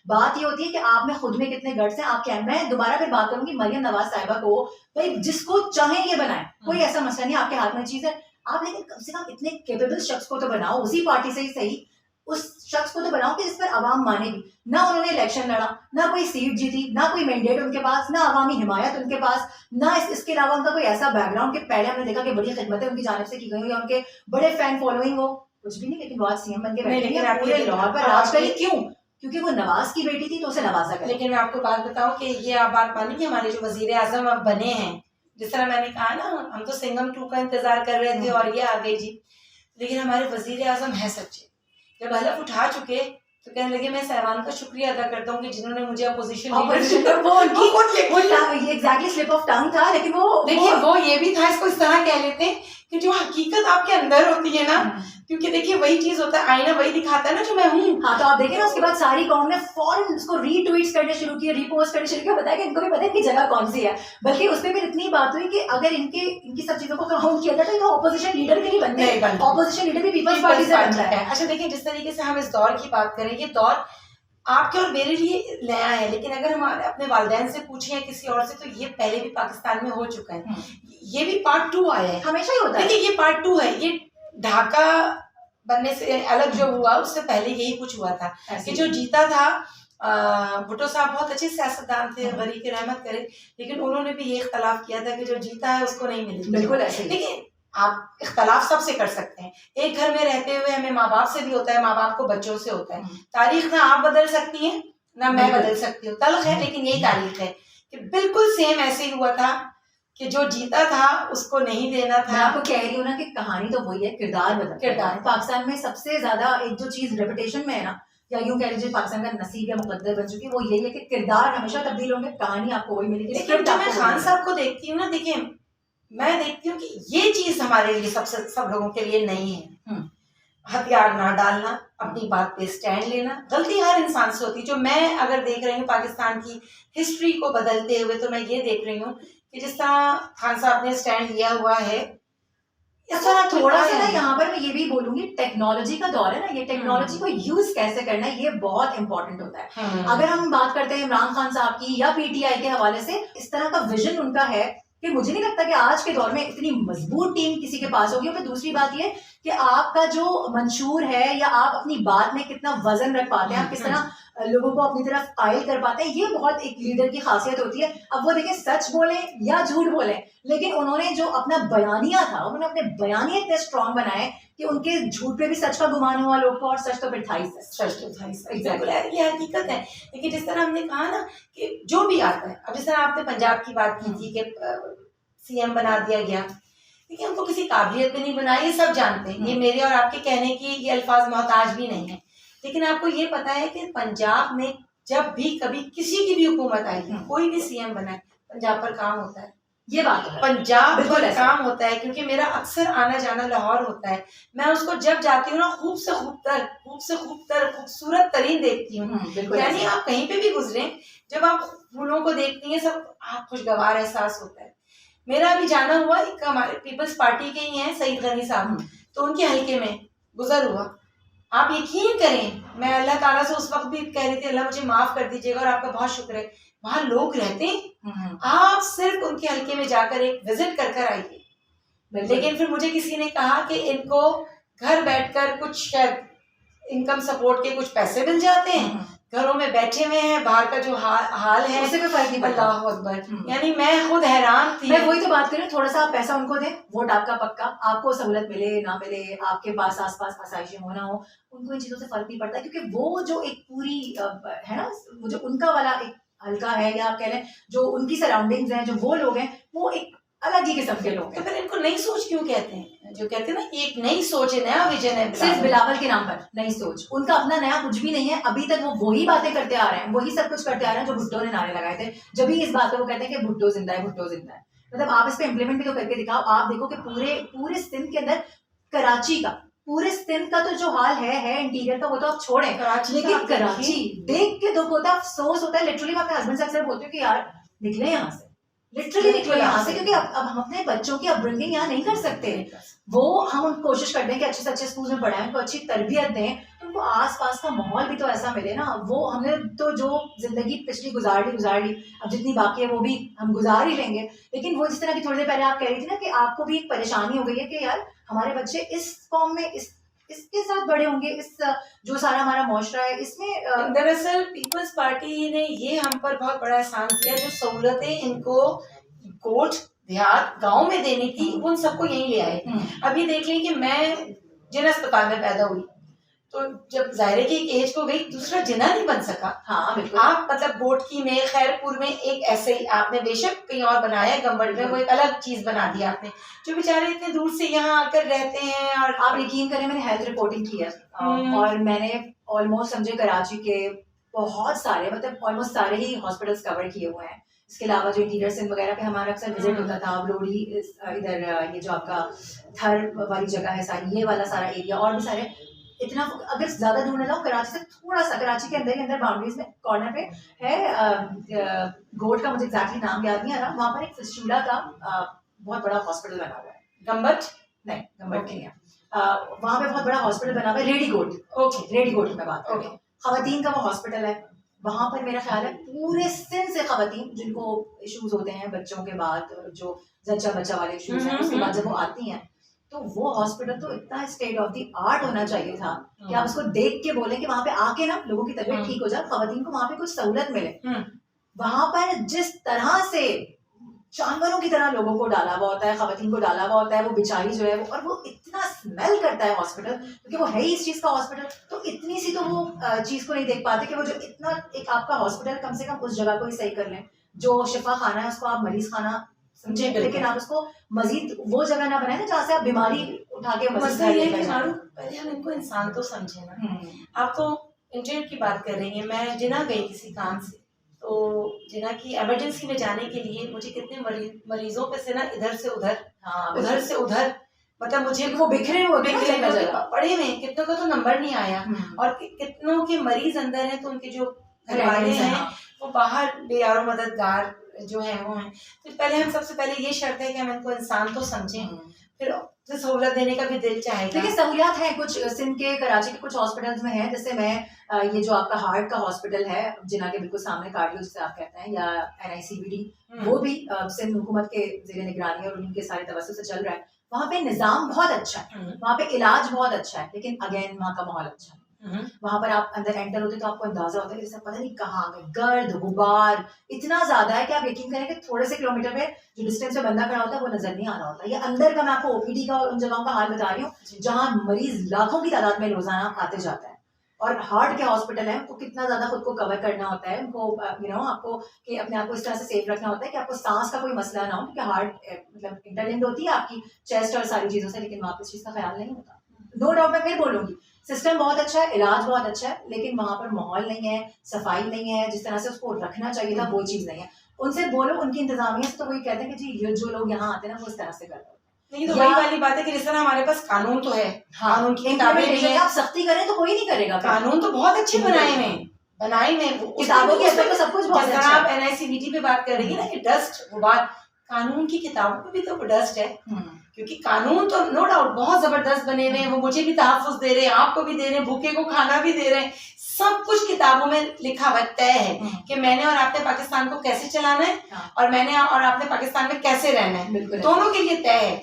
A: बात ये होती है कि आप में खुद में कितने गट्स हैं, आप क्या। मैं दोबारा फिर बात करूंगी मरियम नवाज साहिबा को, भाई जिसको चाहे ये बनाए, कोई ऐसा मसला नहीं, आपके हाथ में चीज है आप, लेकिन कम से कम इतने केपेबल शख्स को तो बनाओ, उसी पार्टी से ही सही, उस शख्स को तो बनाओ कि जिस पर आवाम मानेगी। ना उन्होंने इलेक्शन लड़ा, ना कोई सीट जीती, ना कोई मैंडेट उनके पास, ना अवामी हिमायत उनके पास, ना इसके अलावा उनका कोई ऐसा बैकग्राउंड कि पहले हमने देखा कि बड़ी खिदमतें उनकी जानिब से की गई हो या उनके बड़े फैन फॉलोइंग हो, कुछ भी नहीं, लेकिन वो आज सीएम बन के बैठे हैं, पूरे लाहौर पर राज करी। क्यों? क्योंकि वो नवाज की बेटी थी तो उसे नवाजा गया।
B: लेकिन मैं आपको बात बताऊं कि ये आप बात मानी कि हमारे जो वजीर आजम अब बने हैं, जिस तरह मैंने कहा ना, हम तो सिंघम 2 का इंतजार कर रहे थे और ये आ गई जी, लेकिन हमारे वजीर आजम है सच्चे। जब हलफ उठा चुके तो कहने लगे मैं सहवान का शुक्रिया अदा करता हूँ कि जिन्होंने मुझे opposition
A: exactly slip of tongue था, लेकिन वो
B: देखिए वो ये भी था, इसको इस तरह कह लेते हैं कि जो हकीकत आपके अंदर होती है ना, क्योंकि देखिए वही चीज होता है, आईना वही दिखाता है ना जो मैं हूँ।
A: हाँ, तो आप देखें ना, उसके बाद सारी कौम ने फौरन उसको रीट्वीट्स करने शुरू किए, रीपोस्ट करने शुरू किया, बताया कि इनको भी पता है इनकी जगह कौन सी है। बल्कि उस पर भी इतनी बात हुई कि अगर इनकी सब चीजों को काउंट किया जाए तो ऑपोजिशन लीडर भी नहीं बनते, ऑपोजिशन लीडर भी पीपल्स पार्टी से बनता है।
B: अच्छा देखिए, जिस तरीके से हम इस दौर की बात करें, ये दौर आपके और मेरे लिए नया है, लेकिन अगर हम अपने वालिदैन से पूछे या किसी और से, तो ये पहले भी पाकिस्तान में हो चुका है। ये भी पार्ट 2 आया है,
A: हमेशा ही होता है।
B: देखिए ये पार्ट 2 है, ये ढाका बनने से अलग जो हुआ उससे पहले यही कुछ हुआ था कि जो जीता था, भुट्टो साहब बहुत अच्छे सियासतदान थे, गरीब की रहमत करे, लेकिन उन्होंने भी ये इख्तलाफ किया था कि जो जीता है उसको नहीं मिलेगी।
A: बिल्कुल ऐसे।
B: लेकिन आप इख्तलाफ सबसे कर सकते हैं, एक घर में रहते हुए हमें माँ बाप से भी होता है, माँ बाप को बच्चों से होता है। तारीख ना आप बदल सकती हैं ना मैं बदल सकती हूँ, तल्ख है, लेकिन यही तारीख है कि बिल्कुल सेम ऐसे ही हुआ था कि जो जीता था उसको नहीं देना था।
A: मैं आपको कह रही हूँ ना कि कहानी तो वही है, किरदार बदल। किरदार पाकिस्तान में सबसे ज्यादा एक जो चीज रेपुटेशन में है ना, या यूं कह लीजिए पाकिस्तान का नसीब या मुकद्दर बन चुकी है, वो यही है कि किरदार हमेशा तब्दील होंगे, कहानी आपको वही मिलेगी।
B: लेकिन जब मैं खान साहब को देखती हूँ ना, देखिए मैं देखती हूँ कि ये चीज हमारे लिए सब लोगों के लिए नहीं है। हथियार ना डालना, अपनी बात पे स्टैंड लेना, गलती हर इंसान से होती है। जो मैं अगर देख रही हूँ पाकिस्तान की हिस्ट्री को बदलते हुए, तो मैं ये देख रही हूँ कि जिस तरह खान साहब ने स्टैंड लिया हुआ है,
A: थोड़ा सा ना यहाँ पर मैं ये भी बोलूंगी, टेक्नोलॉजी का दौर है ना, ये टेक्नोलॉजी को यूज कैसे करना है ये बहुत इंपॉर्टेंट होता है। अगर हम बात करते हैं इमरान खान साहब की या पीटीआई के हवाले से, इस तरह का विजन उनका है कि मुझे नहीं लगता कि आज के दौर में इतनी मजबूत टीम किसी के पास होगी। और दूसरी बात ये कि आपका जो मंशूर है या आप अपनी बात में कितना वजन रख पाते हैं, आप किस तरह लोगों को अपनी तरफ कायल कर पाते हैं, ये बहुत एक लीडर की खासियत होती है। अब वो देखिए सच बोले या झूठ बोले, लेकिन उन्होंने जो अपना बयानिया था, उन्होंने अपने बयानिया इतने स्ट्रॉन्ग बनाए कि उनके झूठ पे भी सच का गुमान हुआ लोग को, और सच तो फिर था ही सच तो था ही।
B: एग्जैक्टली, ये हकीकत है। लेकिन जिस तरह हमने कहा ना कि जो भी आता है, अब जिस तरह आपने पंजाब की बात की थी कि सीएम बना दिया गया, देखिए उनको किसी काबिलियत में नहीं बनाया, ये सब जानते हैं, ये मेरे और आपके कहने की ये अल्फाज मोहताज भी नहीं है। लेकिन आपको ये पता है कि पंजाब में जब भी कभी किसी की भी हुकूमत आई है, कोई भी सीएम बना है, पंजाब पर काम होता है। ये बात है, पंजाब पर काम होता है, क्योंकि मेरा अक्सर आना जाना लाहौर होता है। मैं उसको जब जाती हूँ ना, खूब से खूबतर खूबसूरत तरीन देखती हूँ। यानी आप कहीं पे भी गुजरे, जब आप फूलों को देखती हैं, सब आप खुशगवार एहसास होता है। मेरा अभी जाना हुआ, एक हमारे पीपल्स पार्टी के ही हैं सईद गनी साहब, तो उनके हल्के में गुजर हुआ। आप यकीन करें, मैं अल्लाह ताला से उस वक्त भी कह रही थी, अल्लाह मुझे माफ कर दीजिएगा और आपका बहुत शुक्र है, वहां लोग रहते हैं, आप सिर्फ उनके हल्के में जाकर एक विजिट कर आइए। लेकिन फिर मुझे किसी ने कहा कि इनको घर बैठकर कुछ शायद इनकम सपोर्ट के कुछ पैसे मिल जाते हैं, घरों में बैठे हुए हैं, बाहर का जो हाल है
A: उससे कोई फर्क नहीं पड़ता।
B: अल्लाह अकबर। यानी मैं खुद हैरान थी।
A: मैं वही तो बात कर रही हूँ, थोड़ा सा आप पैसा उनको दें, वोट आपका पक्का, आपको सहूलत मिले ना मिले, आपके पास आसपास आसाइशें हो ना हो, उनको इन चीजों से फर्क नहीं पड़ता, क्योंकि वो जो एक पूरी है ना, वो जो उनका वाला एक हल्का है, या आप कह लें जो उनकी सराउंडिंग्स हैं, जो वो लोग हैं, वो एक अलग ही किस्म के लोग
B: तो
A: हैं।
B: फिर इनको नई सोच क्यों कहते हैं? जो कहते हैं ना एक नई सोच है, नया विजन है
A: सिर्फ बिलावल के नाम पर नई सोच, उनका अपना नया कुछ भी नहीं है। अभी तक वो वही बातें करते आ रहे हैं, वही सब कुछ करते आ रहे हैं जो भुट्टो ने नारे लगाए थे। जब भी इस बात पे वो कहते हैं कि भुट्टो जिंदा है, भुट्टो जिंदा है, मतलब आप इस पे इम्प्लीमेंट भी तो करके दिखाओ। आप देखो कि पूरे पूरे सिंध के अंदर, कराची का, पूरे सिंध का तो जो हाल है इंटीरियर का, वो तो आप छोड़ें, लेकिन कराची देख के दुख होता है, अफसोस होता है। लिटरली मैं अपने हस्बैंड से अक्सर बोलती हूँ कि यार निकले यहाँ से, लिटरली निकलो यहाँ से, क्योंकि अब हम अपने बच्चों की अपब्रिंगिंग यहाँ नहीं कर सकते। वो हम कोशिश करते हैं कि अच्छे से अच्छे स्कूल में पढ़ाएं, उनको अच्छी तरबियत दें, तो उनको आसपास का माहौल भी तो ऐसा मिले ना। वो हमने तो जो जिंदगी पिछली गुजार ली, अब जितनी बाकी है वो भी हम गुजार ही लेंगे। लेकिन वो जिस तरह की थोड़ी देर पहले आप कह रही थी ना कि आपको भी एक परेशानी हो गई है कि यार हमारे बच्चे इस कौम में इसके साथ बड़े होंगे, इस जो सारा हमारा मुआशरा है इसमें।
B: दरअसल पीपल्स पार्टी ने ये हम पर बहुत बड़ा एहसान किया, जो सहूलतें इनको कोट देहात गांव में देनी थी उन सबको यहीं ले आए। अभी देख लें कि मैं जिन अस्पताल में पैदा हुई, तो जब जाहिर है कि एक एज को गई, दूसरा जिना नहीं बन सका।
A: हाँ बिल्कुल।
B: आप मतलब बोटकी में, खैरपुर में एक ऐसे ही आपने बेशक कहीं और बनाया, गंबड़ में वो एक अलग चीज बना दिया आपने, जो बेचारे इतने दूर से यहाँ आकर रहते हैं। और
A: आप यकीन करें, मैंने हेल्थ रिपोर्टिंग की है और मैंने ऑलमोस्ट समझे कराची के बहुत सारे, मतलब ऑलमोस्ट सारे ही हॉस्पिटल्स कवर किए हुए हैं। इसके अलावा जो इंटीरियर सिंध वगैरह पे हमारा अक्सर विजिट होता था, लोड़ी इधर ये जो आपका थर वाली जगह है सारी, ये वाला सारा एरिया, और भी सारे, इतना अगर ज्यादा दूर न जाओ, कराची से थोड़ा सा, कराची के अंदर ही अंदर बाउंड्रीज में कॉर्नर पे है गोट का, मुझे एग्जैक्टली नाम याद नहीं आ रहा, वहाँ पर एक फिस्टूला का बहुत बड़ा हॉस्पिटल बना हुआ है।
B: गंबट
A: नहीं, गंबट नहीं है, वहाँ पे बहुत बड़ा हॉस्पिटल बना हुआ है, रेडी गोट।
B: ओके,
A: रेडी गोट में बात करें, खवातीन का वो हॉस्पिटल है। वहाँ पर मेरा ख्याल है पूरे सिंध से खवातीन जिनको इश्यूज होते हैं बच्चों के बाद, जो जच्चा बच्चा वाले इश्यूज हैं, उसके बाद जब वो आती हैं, तो वो हॉस्पिटल तो इतना स्टेट ऑफ द आर्ट होना चाहिए था कि आप उसको देख के बोले कि वहाँ पे आके ना लोगों की तबीयत ठीक हो जाए, खवातीन को वहाँ पे कुछ सहूलत मिले। वहाँ पर जिस तरह से जानवरों की तरह लोगों को डाला हुआ होता है, खवातीन को डाला हुआ होता है, वो बेचारी जो है वो, और वो इतना स्मेल करता है हॉस्पिटल, क्योंकि वो है ही इस चीज का हॉस्पिटल। तो इतनी सी तो वो चीज को नहीं देख पाते कि वो जो इतना एक आपका हॉस्पिटल, कम से कम उस जगह को ही सही कर लें। जो शिफा खाना है उसको आप मरीज खाना समझे, लेकिन आप उसको मजीद वो जगह ना बनाए ना जहाँ से आप बीमारी उठा के
B: पहले हम इनको इंसान तो समझे ना। आप तो इंटरनेट की बात कर रही हैं, मैं जिना गई किसी काम से, तो जिना की इमरजेंसी में जाने के लिए मुझे कितने मरीजों पे से ना इधर से उधर, उधर से उधर, मतलब मुझे वो बिखरे पड़े में, कितनों का तो नंबर नहीं आया, और कितनों के मरीज अंदर हैं, तो उनके जो घर वाले हैं वो बाहर बेयारो मददगार जो है वो हैं। तो पहले हम सबसे पहले ये शर्त है कि हम इनको इंसान तो समझें, फिर सहूलत देने का भी दिल चाहेगा।
A: देखिए सहूलियात है कुछ सिंध के, कराची के कुछ हॉस्पिटल्स में है, जैसे मैं ये जो आपका हार्ट का हॉस्पिटल है जिना के बिल्कुल सामने, कार्डियो जिसे आप कहते हैं, या NICBD, वो भी सिंध हुकूमत के ज़ेरे निगरानी और उनके सारे तवज्जुह से चल रहा है। वहाँ पे निज़ाम बहुत अच्छा है, वहाँ पे इलाज बहुत अच्छा है, लेकिन अगेन वहाँ का माहौल अच्छा है। वहां पर आप अंदर एंटर होते तो आपको अंदाजा होता है कि जैसे पता नहीं कहाँ आ गए, गर्द गुबार इतना ज्यादा है कि आप यकीन करें कि थोड़े से किलोमीटर पे जो डिस्टेंस पे बंदा खड़ा होता है वो नजर नहीं आ रहा होता। ये अंदर का मैं आपको OPD का और उन जगहों का हाल बता रही हूँ जहाँ मरीज लाखों की तादाद में रोजाना आते जाता है। और हार्ट के हॉस्पिटल है, उनको कितना ज्यादा खुद को कवर करना होता है, उनको आपको कि अपने आप को इस तरह से सेफ रखना होता है कि आपको सांस का कोई मसला ना हो, क्योंकि हार्ट मतलब इंटरलिंक्ड होती है आपकी चेस्ट और सारी चीजों से, लेकिन वहाँ पे इस चीज का ख्याल नहीं होता। नो डाउट मैं फिर बोलूंगी सिस्टम बहुत अच्छा है, इलाज बहुत अच्छा है, लेकिन वहां पर माहौल नहीं है, सफाई नहीं है, जिस तरह से उसको रखना चाहिए था वो चीज नहीं है। उनसे बोलो, उनकी इंतजामिया से तो वही कहते हैं कि जी जो लोग यहाँ आते हैं ना वो इस तरह से करते हैं।
B: नहीं तो वही वाली बात है कि जिस तरह हमारे पास कानून तो है, कानून की किताबें भी हैं,
A: आप सख्ती करें तो कोई नहीं करेगा।
B: कानून तो बहुत अच्छे बनाए हुए,
A: किताबों के अंदर तो सब कुछ बहुत अच्छा है।
B: आप NICBD पे बात कर रही है ना कि डस्ट गुबार, कानून की किताबों पे भी तो डस्ट है, क्योंकि कानून तो नो डाउट बहुत जबरदस्त बने हुए हैं, वो मुझे भी तहफ़्फ़ुज़ दे रहे हैं, आपको भी दे रहे हैं, भूखे को खाना भी दे रहे हैं, सब कुछ किताबों में लिखा हुआ तय है कि मैंने और आपने पाकिस्तान को कैसे चलाना है, और मैंने और आपने पाकिस्तान में कैसे रहना है, दोनों के लिए तय है,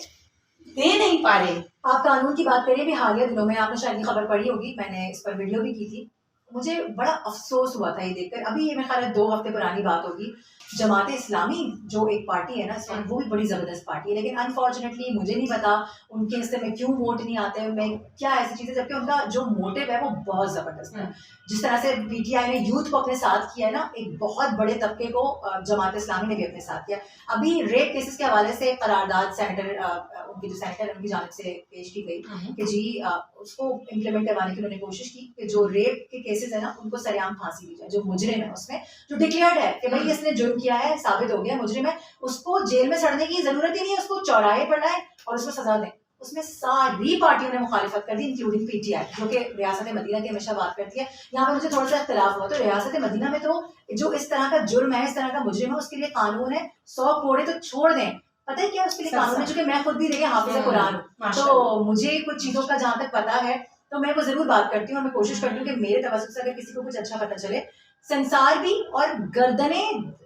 B: दे नहीं पा रहे।
A: आप कानून की बात करिए, भी हालिया दिनों में आपने शायद खबर पढ़ी होगी, मैंने इस पर वीडियो भी की थी, मुझे बड़ा अफसोस हुआ था ये देखकर। अभी ये मेरे ख्याल है 2 हफ्ते पुरानी बात होगी। जमात इस्लामी जो एक पार्टी है ना इस वक्त, वो भी बड़ी ज़बरदस्त पार्टी है, लेकिन अनफॉर्चुनेटली मुझे नहीं पता उनके हिस्से में क्यों वोट नहीं आते हैं, मैं क्या ऐसी चीज़ें, जबकि उनका जो मोटिव है वो बहुत ज़बरदस्त है। जिस तरह से पीटीआई ने यूथ को अपने साथ किया है ना, एक बहुत बड़े तबके को जमात इस्लामी ने भी अपने साथ किया। अभी रेप केसेस के हवाले से करारदाद उनकी जो सेनेटर उनकी जानिब से पेश की गई कि जी उसको इम्प्लीमेंट करवाने की उन्होंने कोशिश की कि जो रेप के केसेस है ना उनको सरेआम फांसी दी जाए। जो मुजरिम है उसमें, जो डिक्लेयर्ड है कि भाई इसने जुर्म किया है, साबित हो गया मुजरिम है, उसको जेल में सड़ने की जरूरत ही नहीं है, उसको चौराहे पर लाए और उसको सजा दें। उसमें सारी पार्टियों ने मुखालिफत कर दी, इंक्लूडिंग पीटीआई, जो कि रियासत मदीना की हमेशा बात करती है। यहाँ पे मुझे थोड़ा सा इख्तिलाफ हुआ, तो रियासत मदीना में तो जो इस तरह का जुर्म है, इस तरह का मुजरिम है, उसके लिए कानून है 100 कोड़े तो छोड़ दें। पता है क्या उसके लिए कानून है? चूंकि मैं खुद भी देखिए हाफिज़ कुरान हूँ, तो मुझे कुछ चीजों का जहाँ तक पता है तो मैं वो जरूर बात करती हूँ और मैं कोशिश करती हूँ कि मेरे तवज्जुह से अगर किसी को कुछ अच्छा पता चले, संसार भी और गर्दने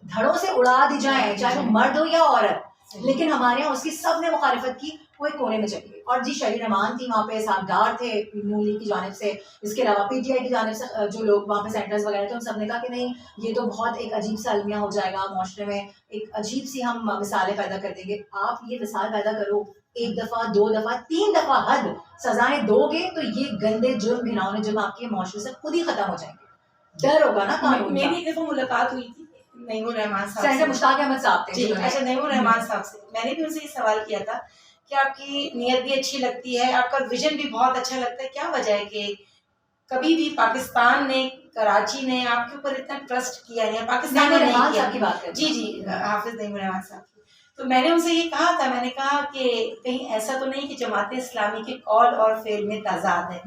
A: धड़ों से उड़ा दी जाए, चाहे वो मर्द हो या औरत, लेकिन हमारे यहाँ उसकी सब ने मुखालिफत की, वो एक कोने में चली गई। और जी शरीर रहमान थी वहाँ पे, साहबदार थे नून लीग की जानिब से, इसके अलावा पीटीआई की जानिब से जो लोग वहाँ पे सेंटर्स वगैरह थे, उन सब ने कहा कि नहीं ये तो बहुत एक अजीब सा अलमिया हो जाएगा, माशरे में एक अजीब सी हम मिसालें पैदा कर देंगे। आप ये मिसाल पैदा करो, 1 दफा 2 दफा 3 दफा हद सजाएं दोगे तो ये गंदे जुर्म घिनौने जुर्म आपके माशरे से खुद ही खत्म हो जाएंगे। डर होगा ना कानून।
B: मेरी एक दफा मुलाकात हुई थी नईमुर रहमान साहब
A: से, मुश्ताक अहमद साहब थे।
B: अच्छा, नईमुर रहमान साहब से मैंने भी उनसे ये सवाल किया था कि आपकी नीयत भी अच्छी लगती है, आपका विजन भी बहुत अच्छा लगता है, क्या वजह है कि कभी भी पाकिस्तान ने, कराची ने आपके ऊपर इतना ट्रस्ट किया नहीं, पाकिस्तान ने नहीं किया।
A: की बात
B: जी जी, हाफिज नईमुर रहमान साहब। तो मैंने उनसे ये कहा था, मैंने कहा कि कहीं ऐसा तो नहीं कि जमात इस्लामी के कौल और फेल में तजाद है,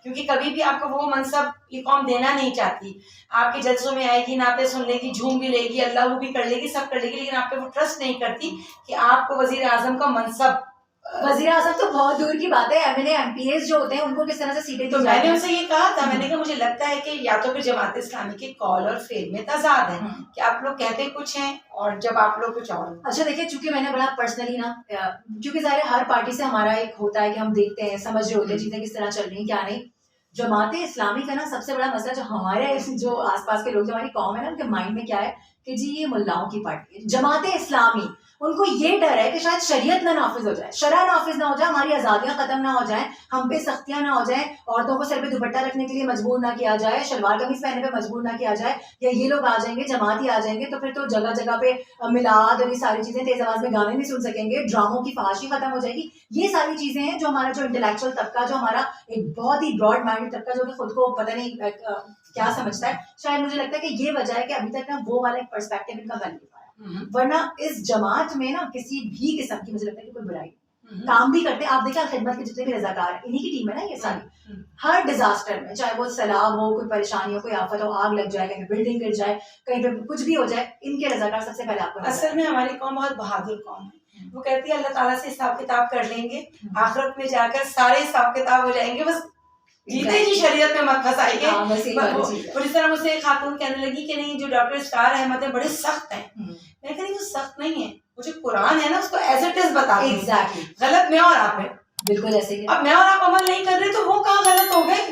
B: क्योंकि कभी भी आपको वो मनसब ये कौम देना नहीं चाहती। आपके जलसों में आएगी, नाते सुन लेगी, झूम भी लेगी, अल्लाह भी कर लेगी, सब कर लेगी, लेकिन आप पे वो ट्रस्ट नहीं करती कि आपको वजीर आजम का मनसब,
A: वजीर आजम तो बहुत दूर की बात है, एमएलए एमपीएस जो होते हैं उनको किस तरह से सीटें।
B: तो मैंने उनसे ये कहा था, मैंने कहा मुझे लगता है कि या तो फिर जमात इस्लामी के कॉल और फेल में तजाद है कि आप लोग कहते कुछ हैं और जब आप लोग कुछ और।
A: अच्छा देखिए, चूंकि मैंने बड़ा पर्सनली ना, क्योंकि ज़ाहिर हर पार्टी से हमारा एक होता है कि हम देखते हैं, समझ रहे होते हैं चीजें किस तरह चल रही हैं क्या नहीं। जमात इस्लामी का ना सबसे बड़ा मसला जो हमारे जो आसपास के लोग, जो हमारी कौम है ना, उनके माइंड में क्या है कि जी ये मुल्लाओं की पार्टी है जमात इस्लामी। उनको ये डर है कि शायद शरीयत ना नाफिज हो जाए, शरा नाफिज ना हो जाए, हमारी आज़ादियां खत्म ना हो जाए, हम पे सख्तियां ना हो जाए, औरतों को सर पे दुपट्टा रखने के लिए मजबूर ना किया जाए, शलवार कमीज पहनने पे मजबूर ना किया जाए, या ये लोग आ जाएंगे जमाती आ जाएंगे तो फिर तो जगह जगह पे मिलाद और ये सारी चीजें, तेज आवाज में गाने नहीं सुन सकेंगे, ड्रामों की फहाशी खत्म हो जाएगी। ये सारी चीजें हैं जो हमारा जो इंटेलेक्चुअल तबका, जो हमारा एक बहुत ही ब्रॉड माइंड तबका, जो कि खुद को पता नहीं क्या समझता है, शायद मुझे लगता है कि ये वजह है कि अभी तक ना वो वाला एक पर्सपेक्टिव इनका बन नहीं पाया। वरना इस जमात में ना किसी भी किस्म की मुझे लगता है कि कोई बुराई काम भी करते हैं। आप देखिए खिदमत के जितने भी रजाकार हैं, इन्हीं की टीम है ना ये सारी। हर डिजास्टर में, चाहे वो सैलाब हो, कोई परेशानी हो, कोई आफत हो, आग लग जाए, कहीं बिल्डिंग गिर जाए, कहीं पे कुछ भी हो जाए, इनके रजाकार सबसे पहले आपको।
B: असल में हमारी कौम बहुत बहादुर कौम है, वो कहती है अल्लाह ताला से हिसाब किताब कर लेंगे, आखिरत में जाकर सारे हिसाब किताब हो जाएंगे, बस जीते जी शरीयत में मत फंसाइए। और इस तरह मुझसे एक खातून कहने लगी कि नहीं जो डॉक्टर स्टार अहमद है बड़े सख्त हैं। मैं कह रही वो सख्त नहीं है, वो जो कुरान है ना उसको एज इट इज बता दो।
A: एग्जैक्टली
B: गलत मैं और आप है,
A: बिल्कुल ऐसे ही।
B: अब मैं और आप अमल नहीं कर रहे तो वो कहाँ गलत हो गए,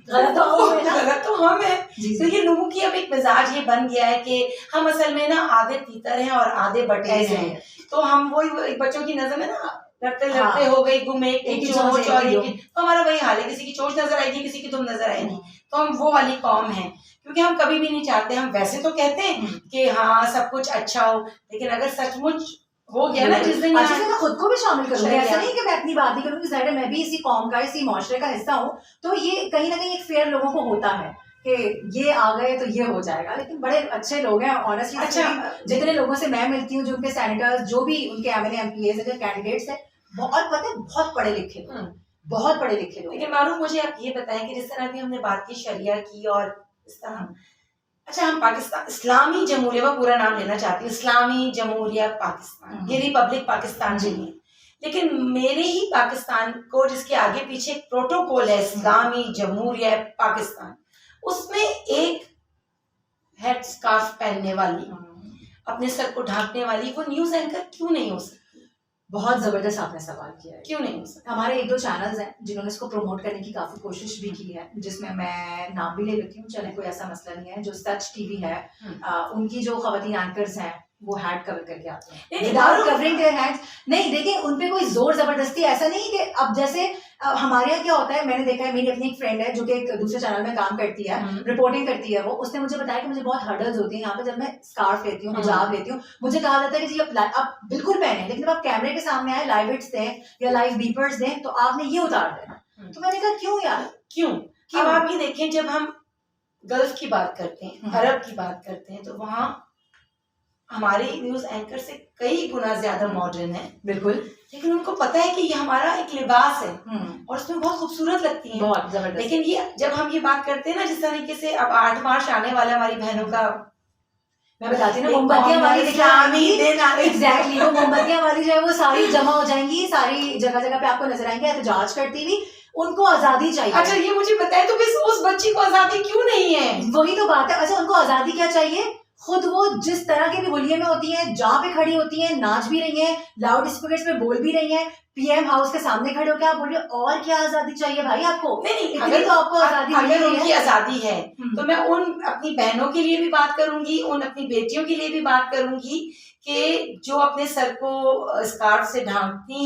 B: गलत तो हम है। तो ये लोगों की अब एक मिजाज ये बन गया है कि हम असल में ना आधे तीतर हैं और आधे बटे हैं। तो हम वही बच्चों की नजर में ना लड़ते लड़ते हो गई गुम, एक की चोंच और एक की, तो हमारा वही हाल है, किसी की चोंच नजर आएगी, किसी की दुम नजर आएगी। तो हम वो वाली कौम है, क्योंकि हम कभी भी नहीं चाहते, हम वैसे तो कहते हैं कि हाँ सब कुछ अच्छा हो, लेकिन अगर सचमुच हो गया ना जिस दिन,
A: अच्छा मैं खुद को भी शामिल करूंगी, ऐसा नहीं कि मैं अपनी बात नहीं करूंगी, ज़ाहिर है मैं भी इसी कौम का, इसी माशरे का हिस्सा हूँ, तो ये कहीं ना कहीं एक फेयर लोगों को होता है कि ये आ गए तो ये हो जाएगा, लेकिन बड़े अच्छे लोग हैं ऑनेस्टली। अच्छा जितने लोगों से मैं मिलती हूँ, जो उनके सेनेटर्स, जो भी उनके एमएलए एमपीएस जो कैंडिडेट्स है, बहुत पता है बहुत पढ़े लिखे लोग, बहुत पढ़े लिखे लोग।
B: लेकिन मारूफ मुझे आप ये बताएं कि जिस तरह भी हमने बात की शरिया की और इस तरह, अच्छा हम पाकिस्तान इस्लामी जमहूरिया, मैं पूरा नाम लेना चाहती हूँ, इस्लामी जमहूरिया पाकिस्तान, ये रिपब्लिक पाकिस्तान नहीं है, लेकिन मेरे ही पाकिस्तान को जिसके आगे पीछे एक प्रोटोकॉल है इस्लामी जमहूरिया पाकिस्तान, उसमें एक हेड स्कार्फ पहनने वाली, अपने सर को ढांकने वाली वो न्यूज एंकर क्यों नहीं हो सकती?
A: बहुत जबरदस्त आपने सवाल किया है।
B: क्यों नहीं हो सकता?
A: हमारे 1-2 चैनल्स हैं जिन्होंने इसको प्रमोट करने की काफी कोशिश भी की है, जिसमें मैं नाम भी ले लेती हूँ, चले कोई ऐसा मसला नहीं है। जो सच टीवी है, उनकी जो खवातीन एंकर्स हैं वो हैड कवर करके आते हैं विदाउट कवरिंग देयर हैंड्स। नहीं देखिए, उन पे कोई जोर जबरदस्ती ऐसा नहीं कि अब जैसे हमारे यहाँ क्या होता है, मैंने देखा है, मेरी अपनी एक फ्रेंड है जो कि एक दूसरे चैनल में काम करती है, रिपोर्टिंग करती है वो, उसने मुझे बताया कि मुझे बहुत हर्डल्स होती है यहाँ पे जब मैं स्कार्फ लेती हूँ, हिजाब लेती हूँ। मुझे कहा जाता है कि जी आप बिल्कुल पहने, लेकिन जब आप कैमरे के सामने आए, लाइव हिट्स दें या लाइव बीपर्स दें तो आपने ये उतार देना। तो मैंने कहा क्यों यार,
B: क्यों? अब आप ये देखें, जब हम गल्फ की बात करते हैं, अरब की बात करते हैं, तो वहाँ हमारे न्यूज एंकर से कई गुना ज्यादा मॉडर्न है।
A: बिल्कुल।
B: लेकिन उनको पता है कि ये हमारा एक लिबास है और उसमें बहुत खूबसूरत लगती है,
A: बहुत जबरदस्त।
B: लेकिन ये जब हम ये बात करते हैं ना, जिस तरीके से अब 8 मार्च आने वाला, हमारी बहनों का,
A: मैं बताती हूँ ना, मोमबत्तियां वाली एग्जैक्टली, वो मोमबत्तियां वाली जो है वो सारी जमा हो जाएंगी, सारी जगह जगह पे आपको नजर आएंगे एहतजाज करती हुई। उनको आजादी चाहिए।
B: अच्छा ये मुझे बताए, तो फिर उस बच्ची को आजादी क्यों नहीं है?
A: वही तो बात है। अच्छा उनको आजादी क्या चाहिए? खुद वो जिस तरह के भी हुलिये में होती हैं, जहाँ पे खड़ी होती हैं, नाच भी रही हैं, लाउड स्पीकर्स पे बोल भी रही हैं, पीएम हाउस के सामने खड़े होकर आप बोल रहे हो, और क्या आजादी चाहिए भाई आपको?
B: नहीं,
A: अगर तो आपको आजादी
B: अगर उनकी आजादी है तो मैं उन अपनी बहनों के लिए भी बात करूंगी, उन अपनी बेटियों के लिए भी बात करूंगी कि जो अपने सर को स्कार्फ से ढांकती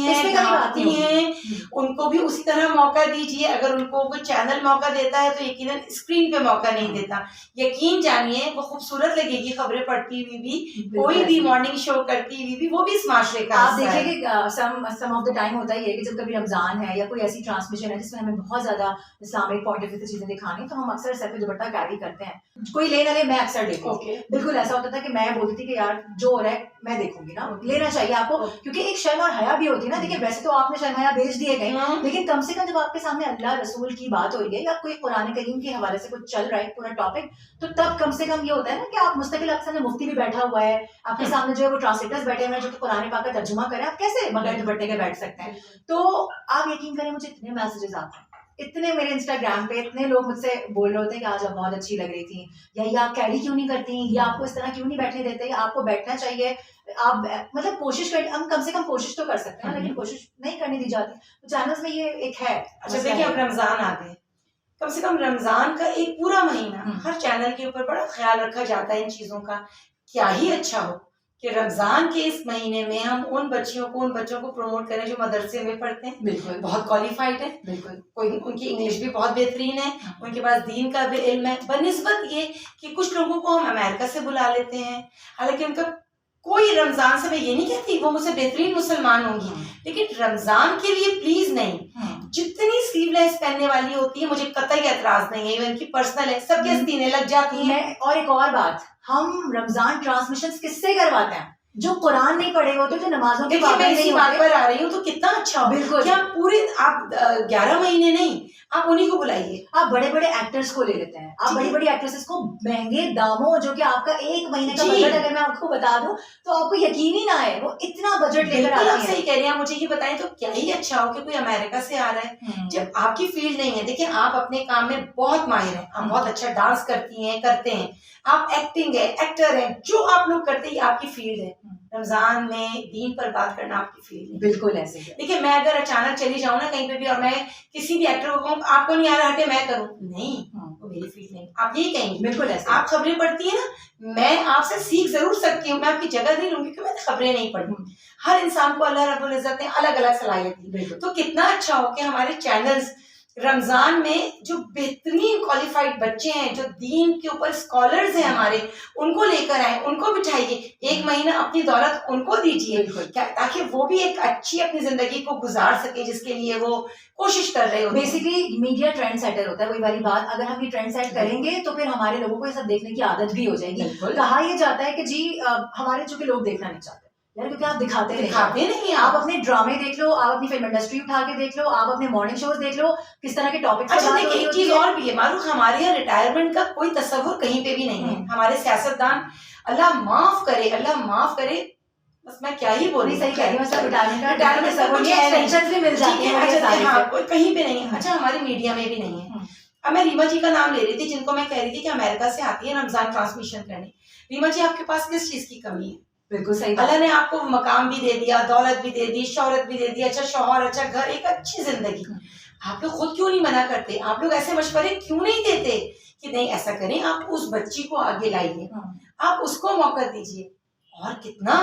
B: हैं, उनको भी उसी तरह मौका दीजिए। अगर उनको कोई चैनल मौका देता है तो यकीनन स्क्रीन पे मौका नहीं देता। यकीन जानिए वो खूबसूरत लगेगी खबरें पढ़ती हुई भी, कोई भी मॉर्निंग शो करती हुई भी, वो भी इस माशरे का
A: आप देखिए कि सम ऑफ द टाइम होता ही है कि जब कभी रमजान है या कोई ऐसी ट्रांसमिशन है जिसमें हमें बहुत ज्यादा इस्लामिक पॉइंट ऑफ व्यू से चीजें दिखानी, तो हम अक्सर सर पे दुपट्टा कैरी करते हैं। कोई ले ना ले, मैं अक्सर देखती हूँ। बिल्कुल ऐसा होता था कि मैं बोलती थी कि यार जो हो रहा है मैं देखूंगी ना, लेना चाहिए आपको, क्योंकि एक शर्म और हया भी होती है ना। देखिए वैसे तो आपने शर्म हया बेच दिए गए, लेकिन कम से कम जब आपके सामने अल्लाह रसूल की बात हो रही है या कोई कुरान करीम के हवाले से कुछ चल रहा है पूरा टॉपिक, तो तब कम से कम ये होता है ना कि आप मुस्तकिल, आपके सामने मुफ्ती भी बैठा हुआ है, आपके सामने जो है वो ट्रांसलेटर्स बैठे हुए हैं जो कुरान पाक का तर्जुमा करें, आप कैसे बगैर दुपट्टे के बैठ सकते हैं? तो आप यकीन करें, मुझे इतने मैसेजेस आते हैं, इतने मेरे इंस्टाग्राम पे इतने लोग मुझसे बोल रहे होते हैं कि आज आप बहुत अच्छी लग रही थी, या ये आप कैरी क्यों नहीं करती, या आपको इस तरह क्यों नहीं बैठने देते, या आपको बैठना चाहिए, आप मतलब कोशिश कर, हम कम से कम कोशिश तो कर सकते हैं, लेकिन कोशिश नहीं करने दी जाती। तो चैनल्स में ये एक है।
B: अच्छा देखिए, अब रमजान आ गए, कम से कम रमजान का एक पूरा महीना हर चैनल के ऊपर बड़ा ख्याल रखा जाता है इन चीजों का। क्या ही अच्छा हो कि रमजान के इस महीने में हम उन बच्चों को प्रमोट करें जो मदरसे में पढ़ते हैं, बिल्कुल बहुत क्वालिफाइड है, बिल्कुल कोई उनकी इंग्लिश भी बहुत बेहतरीन है, उनके पास दीन का भी इल्म है, बनिस्बत ये कि कुछ लोगों को हम अमेरिका से बुला लेते हैं, हालांकि उनका कोई, रमजान से मैं ये नहीं कहती वो मुझसे बेहतरीन मुसलमान होंगी, लेकिन रमजान के लिए प्लीज नहीं, जितनी स्लीवलेस पहनने वाली होती है मुझे कतई एतराज नहीं है, इवन की पर्सनल है, सबके सीने लग जाती हैं।
A: और एक और बात, हम रमजान ट्रांसमिशन किससे करवाते हैं? जो कुरान नहीं पढ़े होते, जो नमाजों के
B: बात पर आ रही हूँ, तो कितना अच्छा हो।
A: बिल्कुल,
B: क्या पूरे आप 11 महीने नहीं, आप उन्हीं को बुलाइए।
A: आप बड़े बड़े एक्टर्स को ले लेते हैं, आप बड़ी बड़ी एक्ट्रेसेस को महंगे दामों, जो कि आपका एक महीने का बजट अगर मैं आपको बता दूं तो आपको यकीन ही ना आए, वो इतना बजट लेकर आती है।
B: सही कह रही हैं। मुझे ये बताएं, तो क्या ही अच्छा हो कि कोई अमेरिका से आ रहा है जब आपकी फील्ड नहीं है। देखिए आप अपने काम में बहुत माहिर हैं, आप बहुत अच्छा डांस करते हैं, आप एक्टिंग है, एक्टर है, जो आप लोग करते हैं आपकी फील्ड है। रमजान में दीन पर बात करना आपकी फील्ड है।
A: बिल्कुल ऐसे है।
B: देखिए मैं अगर अचानक चली जाऊँ ना कहीं पे भी और मैं किसी भी एक्टर को कहूँ आपको नहीं आ रहा, हटे मैं करूँ, नहीं वो मेरी फील्ड नहीं, आप यही कहेंगे।
A: बिल्कुल ऐसे।
B: आप खबरें पढ़ती है ना, मैं आपसे सीख जरूर सकती हूँ, मैं आपकी जगह नहीं लूंगी क्योंकि मैंने खबरें नहीं पढ़ी। हर इंसान को अल्लाह रब्बुल इज्जत ने अलग अलग सलाहियत दी, तो कितना अच्छा हो कि हमारे चैनल्स रमजान में जो बेहतरीन क्वालिफाइड बच्चे हैं, जो दीन के ऊपर स्कॉलर्स हैं हमारे, उनको लेकर आए, उनको बिठाइए, एक महीना अपनी दौलत उनको दीजिए, ताकि वो भी एक अच्छी अपनी जिंदगी को गुजार सके जिसके लिए वो कोशिश कर रहे हो।
A: बेसिकली मीडिया ट्रेंड सेटर होता है, वही वाली बात, अगर हम ये ट्रेंड सेट करेंगे तो फिर हमारे लोगों को ये सब देखने की आदत भी हो जाएगी। कहा यह जाता है कि जी हमारे चूंकि लोग देखना नहीं चाहते यार, क्योंकि आप दिखाते नहीं। आप अपने ड्रामे देख लो, आप अपनी फिल्म इंडस्ट्री उठा के देख लो, आप अपने मॉर्निंग शोज देख लो, किस तरह के टॉपिक्स।
B: अच्छा देखिए एक चीज और भी है मारूफ, हमारे यहाँ रिटायरमेंट का कोई तस्वुर कहीं पे भी नहीं है। हमारे सियासतदान, अल्लाह माफ करे, बस मैं क्या ही बोल रही,
A: सही कह रही हूँ, रिटायरमेंट भी मिल जाती है,
B: कहीं पे नहीं है। अच्छा हमारी मीडिया में भी नहीं है। अब मैं रीमा जी का नाम ले रही थी, जिनको मैं कह रही थी कि अमेरिका से आती है रमजान ट्रांसमिशन करने। रीमा जी आपके पास किस चीज की कमी है?
A: बिल्कुल सही बात।
B: अल्लाह ने आपको मकाम भी दे दिया, दौलत भी दे दी, शोहरत भी दे दी, अच्छा शौहर, अच्छा घर, एक अच्छी जिंदगी। आप लोग खुद क्यों नहीं मना करते? आप लोग ऐसे मशवरे क्यों नहीं देते कि नहीं ऐसा करें, आप उस बच्ची को आगे लाइए, आप उसको मौका दीजिए। और कितना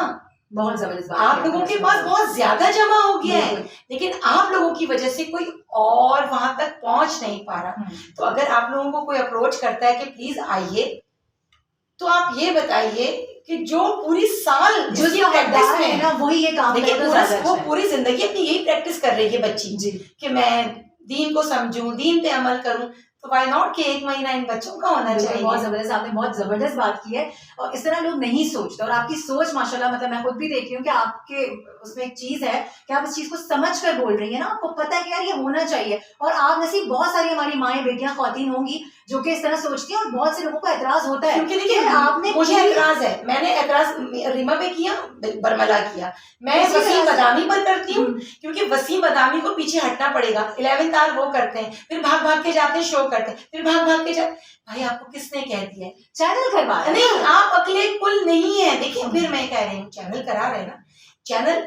A: बहुत जबरदस्त बात
B: आप लोगों के पास बहुत ज्यादा जमा हो गया है, लेकिन आप लोगों की वजह से कोई और वहां तक पहुंच नहीं पा रहा। तो अगर आप लोगों को कोई अप्रोच करता है कि प्लीज आइए, तो आप ये बताइए कि जो पूरी साल
A: जो
B: प्रैक्टिस में
A: है ना वही ये काम
B: देखिए,
A: करे तो
B: पूरा
A: ज्यादा
B: वो
A: अच्छा है।
B: पूरी जिंदगी अपनी यही प्रैक्टिस कर रही है बच्ची
A: जी।
B: कि मैं दीन को समझूं, दीन पे अमल करूं, तो व्हाई नॉट कि 1 महीना इन बच्चों का होना चाहिए।
A: बहुत जबरदस्त, आपने बहुत जबरदस्त बात की है और इस तरह लोग नहीं सोचते और आपकी सोच माशाल्लाह, मतलब मैं खुद भी देख रही हूँ कि आपके उसमें एक चीज है कि आप इस चीज को समझ कर बोल रही है ना, आपको पता है कि यार ये होना चाहिए। और आप जैसी बहुत सारी हमारी माएँ बेटियां खौतीन होंगी जो कि इस तरह सोचती हैं और बहुत से लोगों को एतराज होता है।
B: क्योंकि देखिए
A: आपने
B: मुझे एतराज है, मैंने एतराज रीमा पे किया, बरमला किया, मैं वसीम बदामी पर करती हूँ क्योंकि वसीम बदामी को पीछे हटना पड़ेगा। 11th आवर वो करते हैं, फिर भाग भाग के जाते हैं, शो करते हैं, फिर भाग भाग के जाते। भाई आपको किसने कह दिया है
A: चैनल करवा रहे हैं?
B: नहीं, आप अकेले कुल नहीं है। देखिए फिर मैं कह रही हूँ चैनल करा रहे ना, चैनल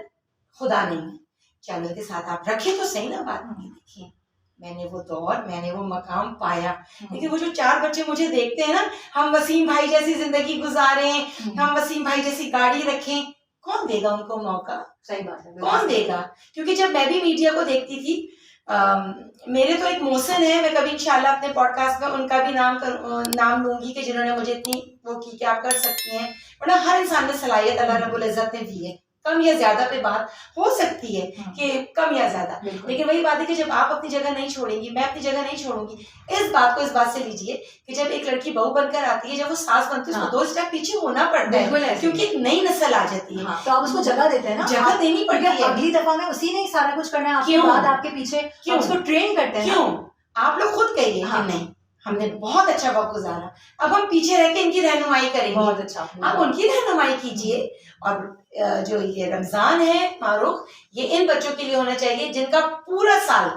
B: खुदा नहीं है, चैनल के साथ आप रखिए तो सही ना बात। देखिए मैंने वो दौर, मैंने वो मकाम पाया, लेकिन वो जो 4 बच्चे मुझे देखते हैं ना, हम वसीम भाई जैसी जिंदगी गुजारें, हम वसीम भाई जैसी गाड़ी रखें, कौन देगा उनको मौका?
A: सही बात है,
B: कौन देगा? क्योंकि जब मैं भी मीडिया को देखती थी, मेरे तो एक मोहसिन है, मैं कभी इंशाल्लाह अपने पॉडकास्ट में उनका भी नाम लूंगी कि जिन्होंने मुझे इतनी वो की कि आप कर सकती हैं, वरना हर इंसान में सलाहियत अल्लाह रब्बुल इज्जत ने दी है। कम या ज्यादा पे बात हो सकती है कि कम या ज्यादा, लेकिन वही बात है कि जब आप अपनी जगह नहीं छोड़ेंगी, मैं अपनी जगह नहीं छोड़ूंगी। इस बात से लीजिए कि जब एक लड़की बहू बनकर आती है, जब वो सास बनती है, उसको 2 स्टेप पीछे होना पड़ता है क्योंकि एक नई नस्ल आ जाती है।
A: तो आप उसको जगह देते हैं ना,
B: जगह देनी पड़ती है।
A: अगली दफा में उसी ने सारा कुछ करना है, आपके बाद आपके पीछे क्यों उसको ट्रेन करते हैं?
B: क्यों? आप लोग खुद कहिए कि नहीं हमने बहुत अच्छा वक्त गुजारा, अब हम पीछे रह के इनकी रहनुमाई करेंगे।
A: बहुत अच्छा,
B: आप उनकी रहनुमाई कीजिए। और जो ये रमजान है मारूफ, ये इन बच्चों के लिए होना चाहिए जिनका पूरा साल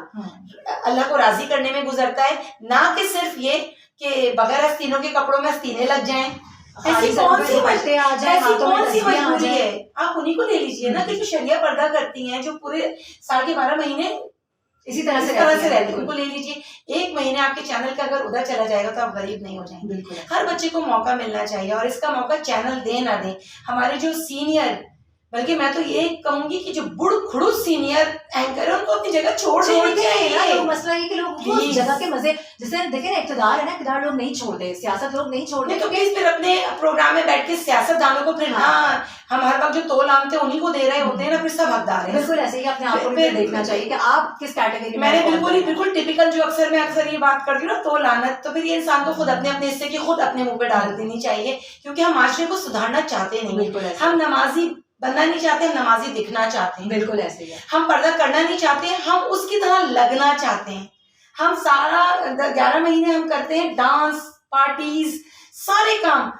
B: अल्लाह को राजी करने में गुजरता है, ना कि सिर्फ ये कि बगैर आस्तीनों के कपड़ों में आस्तीनें लग जाएं। ऐसी कौन सी मजबूरी है? आप उन्हीं को ले लीजिए ना कि जो शरिया पर्दा करती हैं, जो पूरे साल के 12 महीने इसी तरह से रहते हैं, उनको ले लीजिए। 1 महीने आपके चैनल का अगर उधर चला जाएगा तो आप गरीब नहीं हो जाएंगे। हर बच्चे को मौका मिलना चाहिए और इसका मौका चैनल दे ना दे। हमारे जो सीनियर, बल्कि मैं तो ये कहूंगी कि जो बुढ़ खुड़ू सीनियर एंकर है उनको अपनी जगह छोड़ देनी चाहिए।
A: तो मसला ये कि लोग उस जगह के मजे, जैसे देखे ना इक़्तिदार है ना, इक़्तिदार लोग नहीं छोड़ते, सियासत लोग नहीं छोड़ते,
B: तो प्लीज फिर अपने प्रोग्राम में बैठ के सियासतदानों को फिर हम हर वक्त जो तोल आमते उन्हीं को दे रहे होते हैं ना, फिर सब हकदार है।
A: बिल्कुल ऐसे ही अपने आप को भी देखना चाहिए कि आप किस कैटेगरी में।
B: मैंने बिल्कुल टिपिकल जो मैं अक्सर ये बात करती हूँ ना, तोल आनत, तो फिर ये इंसान को खुद अपने हिस्से की खुद अपने मुंह पे डाल देनी चाहिए, क्योंकि हम माशरे को सुधारना चाहते नहीं। हम नमाजी बनना नहीं चाहते, हम नमाजी दिखना चाहते हैं।
A: बिल्कुल ऐसे ही है।
B: हम पर्दा करना नहीं चाहते, हम उसकी तरह लगना चाहते हैं। हम सारा 11 महीने हम करते हैं डांस, पार्टीज, सारे काम।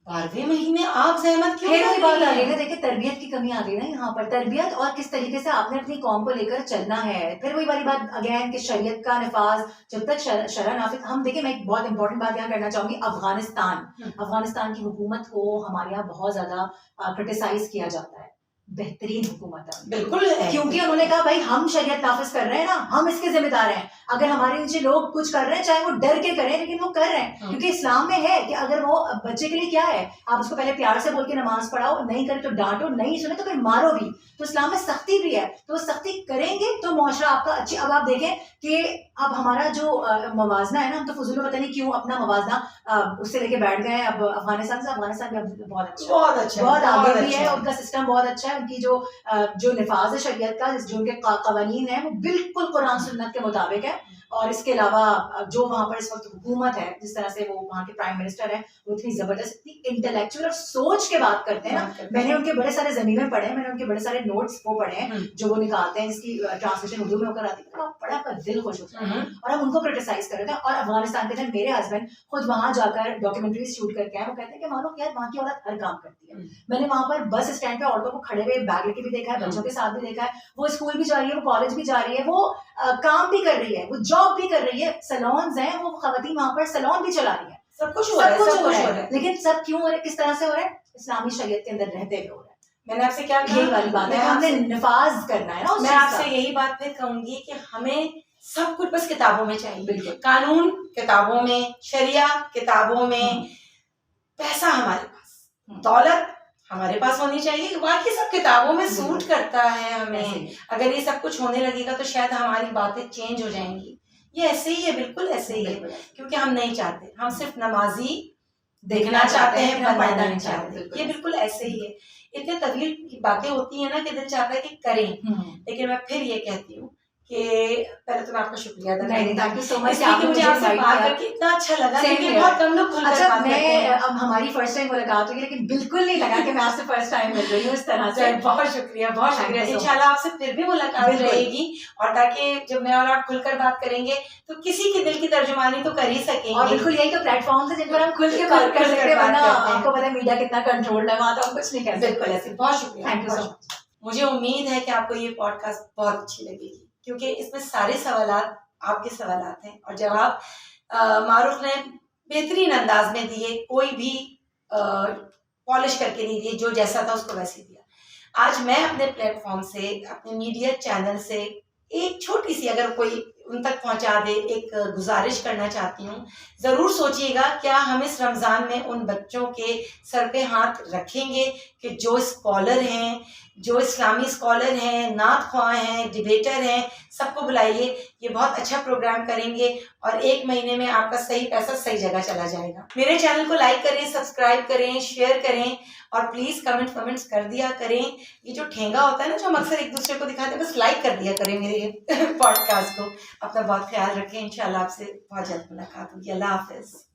B: 12वें महीने आप जहमत क्यों?
A: बात आ गई ना, देखिए तरबियत की कमी आ गई ना यहाँ पर, तरबियत और किस तरीके से आपने अपनी कौम को लेकर चलना है। फिर वही वाली बात अगेन कि शरीयत का नफाज जब तक शरअ नाफिज। हम देखिए, मैं एक बहुत इंपॉर्टेंट बात यहाँ करना चाहूंगी, अफगानिस्तान की हुकूमत को हमारे यहाँ बहुत ज्यादा क्रिटिसाइज किया जाता है। बेहतरीन हुकूमत है,
B: बिल्कुल है,
A: क्योंकि उन्होंने कहा भाई हम शरीयत नाफिज कर रहे हैं ना, हम इसके जिम्मेदार हैं। अगर हमारे नीचे लोग कुछ कर रहे हैं, चाहे वो डर के करें, लेकिन वो कर रहे हैं, क्योंकि इस्लाम में है कि अगर वो बच्चे के लिए क्या है, आप उसको पहले प्यार से बोल के नमाज पढ़ाओ, नहीं करे तो डांटो, नहीं सुने तो फिर मारो भी। तो इस्लाम में सख्ती भी है, तो सख्ती करेंगे तो मुआशरा आपका अच्छी। अब आप देखें कि अब हमारा जो मवाजना है ना, हम तो फजूल पता नहीं क्यों अपना मवाजना उससे लेके बैठ गए। अब अफगानिस्तान भी बहुत अच्छा, बहुत आगे भी है, उनका सिस्टम बहुत अच्छा है। उनकी जो निफाज है शरीयत का, जो उनके कवानीन है, वो बिल्कुल कुरान सुन्नत के मुताबिक है। और इसके अलावा जो वहां पर इस वक्त हुकूमत है, जिस तरह से वो वहाँ के प्राइम मिनिस्टर है, वो इतनी जबरदस्त, इतनी इंटेलेक्चुअल और सोच के बात करते हैं ना। मैंने उनके बड़े सारे ज़मीने पढ़े हैं, मैंने उनके बड़े सारे नोट्स वो पढ़े हैं जो वो निकालते हैं, जिसकी ट्रांसलेशन उर्दू में होकर आती है, पढ़ा कर दिल खुश होता है। और हम उनको क्रिटिसाइज कर रहे थे। और अफगानिस्तान के अंदर मेरे हस्बैंड खुद वहां जाकर डॉक्यूमेंट्रीज शूट करके आए। वो कहते हैं कि मानो यार वहाँ की औरत हर काम करती है। मैंने वहां पर बस स्टैंड पे औरतों को खड़े हुए बैग लेके भी देखा है, बच्चों के साथ भी देखा है। वो स्कूल भी जा रही है, वो कॉलेज भी जा रही है, वो काम भी कर रही है, वो जॉब भी कर रही है, सैलून्स हैं, वो खवातीन वहां पर सैलून भी चला रही है, सब कुछ हो रहा है। लेकिन सब क्यों हो रहा है, किस तरह से हो रहा है? इस्लामी शरीयत के अंदर रहते हुए हो रहा है।
B: मैंने आपसे क्या कहा?
A: यही वाली बात है, हमने निफाज करना है ना उस
B: मैं
A: चीज़
B: आपसे
A: का।
B: यही बात फिर कहूंगी कि हमें सब कुछ बस किताबों में चाहिए।
A: बिल्कुल।
B: कानून किताबों में, शरिया किताबों में, पैसा हमारे पास, दौलत हमारे पास होनी चाहिए, बाकी सब किताबों में सूट करता है हमें। अगर ये सब कुछ होने लगेगा तो शायद हमारी बातें चेंज हो जाएंगी। ये ऐसे ही है, बिल्कुल ऐसे ही है, क्योंकि हम नहीं चाहते, हम सिर्फ नमाजी देखना चाहते हैं, बनना नहीं चाहते। ये बिल्कुल ऐसे ही है। इतने तवील की बातें होती है ना कि दिल चाहता है कि करें, लेकिन मैं फिर ये कहती हूँ कि पहले तो मैं आपका शुक्रिया अदा करती हूँ।
A: थैंक यू सो मच
B: इसलिए कि मुझे आपसे बात करके इतना अच्छा लगा, क्योंकि बहुत कम लोग खुलकर
A: अच्छा,
B: बात करते हैं।
A: अब हमारी फर्स्ट टाइम मुलाकात होगी, लेकिन बिल्कुल नहीं लगा कि मैं आपसे फर्स्ट टाइम मिल रही हूँ इस तरह से।
B: बहुत शुक्रिया, बहुत शुक्रिया। इंशाल्लाह आपसे फिर भी मुलाकात रहेगी, और ताकि जब मैं और आप खुलकर बात करेंगे तो किसी के दिल की तर्जुमानी तो कर ही सकेंगे।
A: और बिल्कुल यही तो प्लेटफॉर्म है जिन पर हम खुल के बात कर सकते हैं, वरना आपको पता है मीडिया कितना कंट्रोल्ड है, वहाँ तो हम कुछ नहीं कर सकते।
B: बिल्कुल ऐसे। बहुत शुक्रिया,
A: थैंक यू सो मच।
B: मुझे उम्मीद है कि आपको ये पॉडकास्ट बहुत अच्छी लगेगी, क्योंकि इसमें सारे सवालात आपके सवालात हैं और जवाब मारूफ ने बेहतरीन अंदाज में दिए, कोई भी पॉलिश करके नहीं दिए, जो जैसा था उसको वैसे दिया। आज मैं अपने प्लेटफॉर्म से, अपने मीडिया चैनल से एक छोटी सी, अगर कोई उन तक पहुंचा दे, एक गुजारिश करना चाहती हूँ। ज़रूर सोचिएगा, क्या हम इस रमज़ान में उन बच्चों के सर पे हाथ रखेंगे कि जो स्कॉलर हैं, जो इस्लामी स्कॉलर हैं, नात ख्वाह हैं, डिबेटर हैं, सबको बुलाइए। ये बहुत अच्छा प्रोग्राम करेंगे और 1 महीने में आपका सही पैसा सही जगह चला जाएगा। मेरे चैनल को लाइक करें, सब्सक्राइब करें, शेयर करें, और प्लीज़ कमेंट्स कर दिया करें। ये जो ठेंगा होता है ना, जो हम अक्सर एक दूसरे को दिखाते हैं, बस लाइक कर दिया करें मेरे पॉडकास्ट को। अपना बहुत ख्याल रखें। इंशाल्लाह आपसे बहुत जल्द मुलाकात होगी। अल्लाह हाफिज़।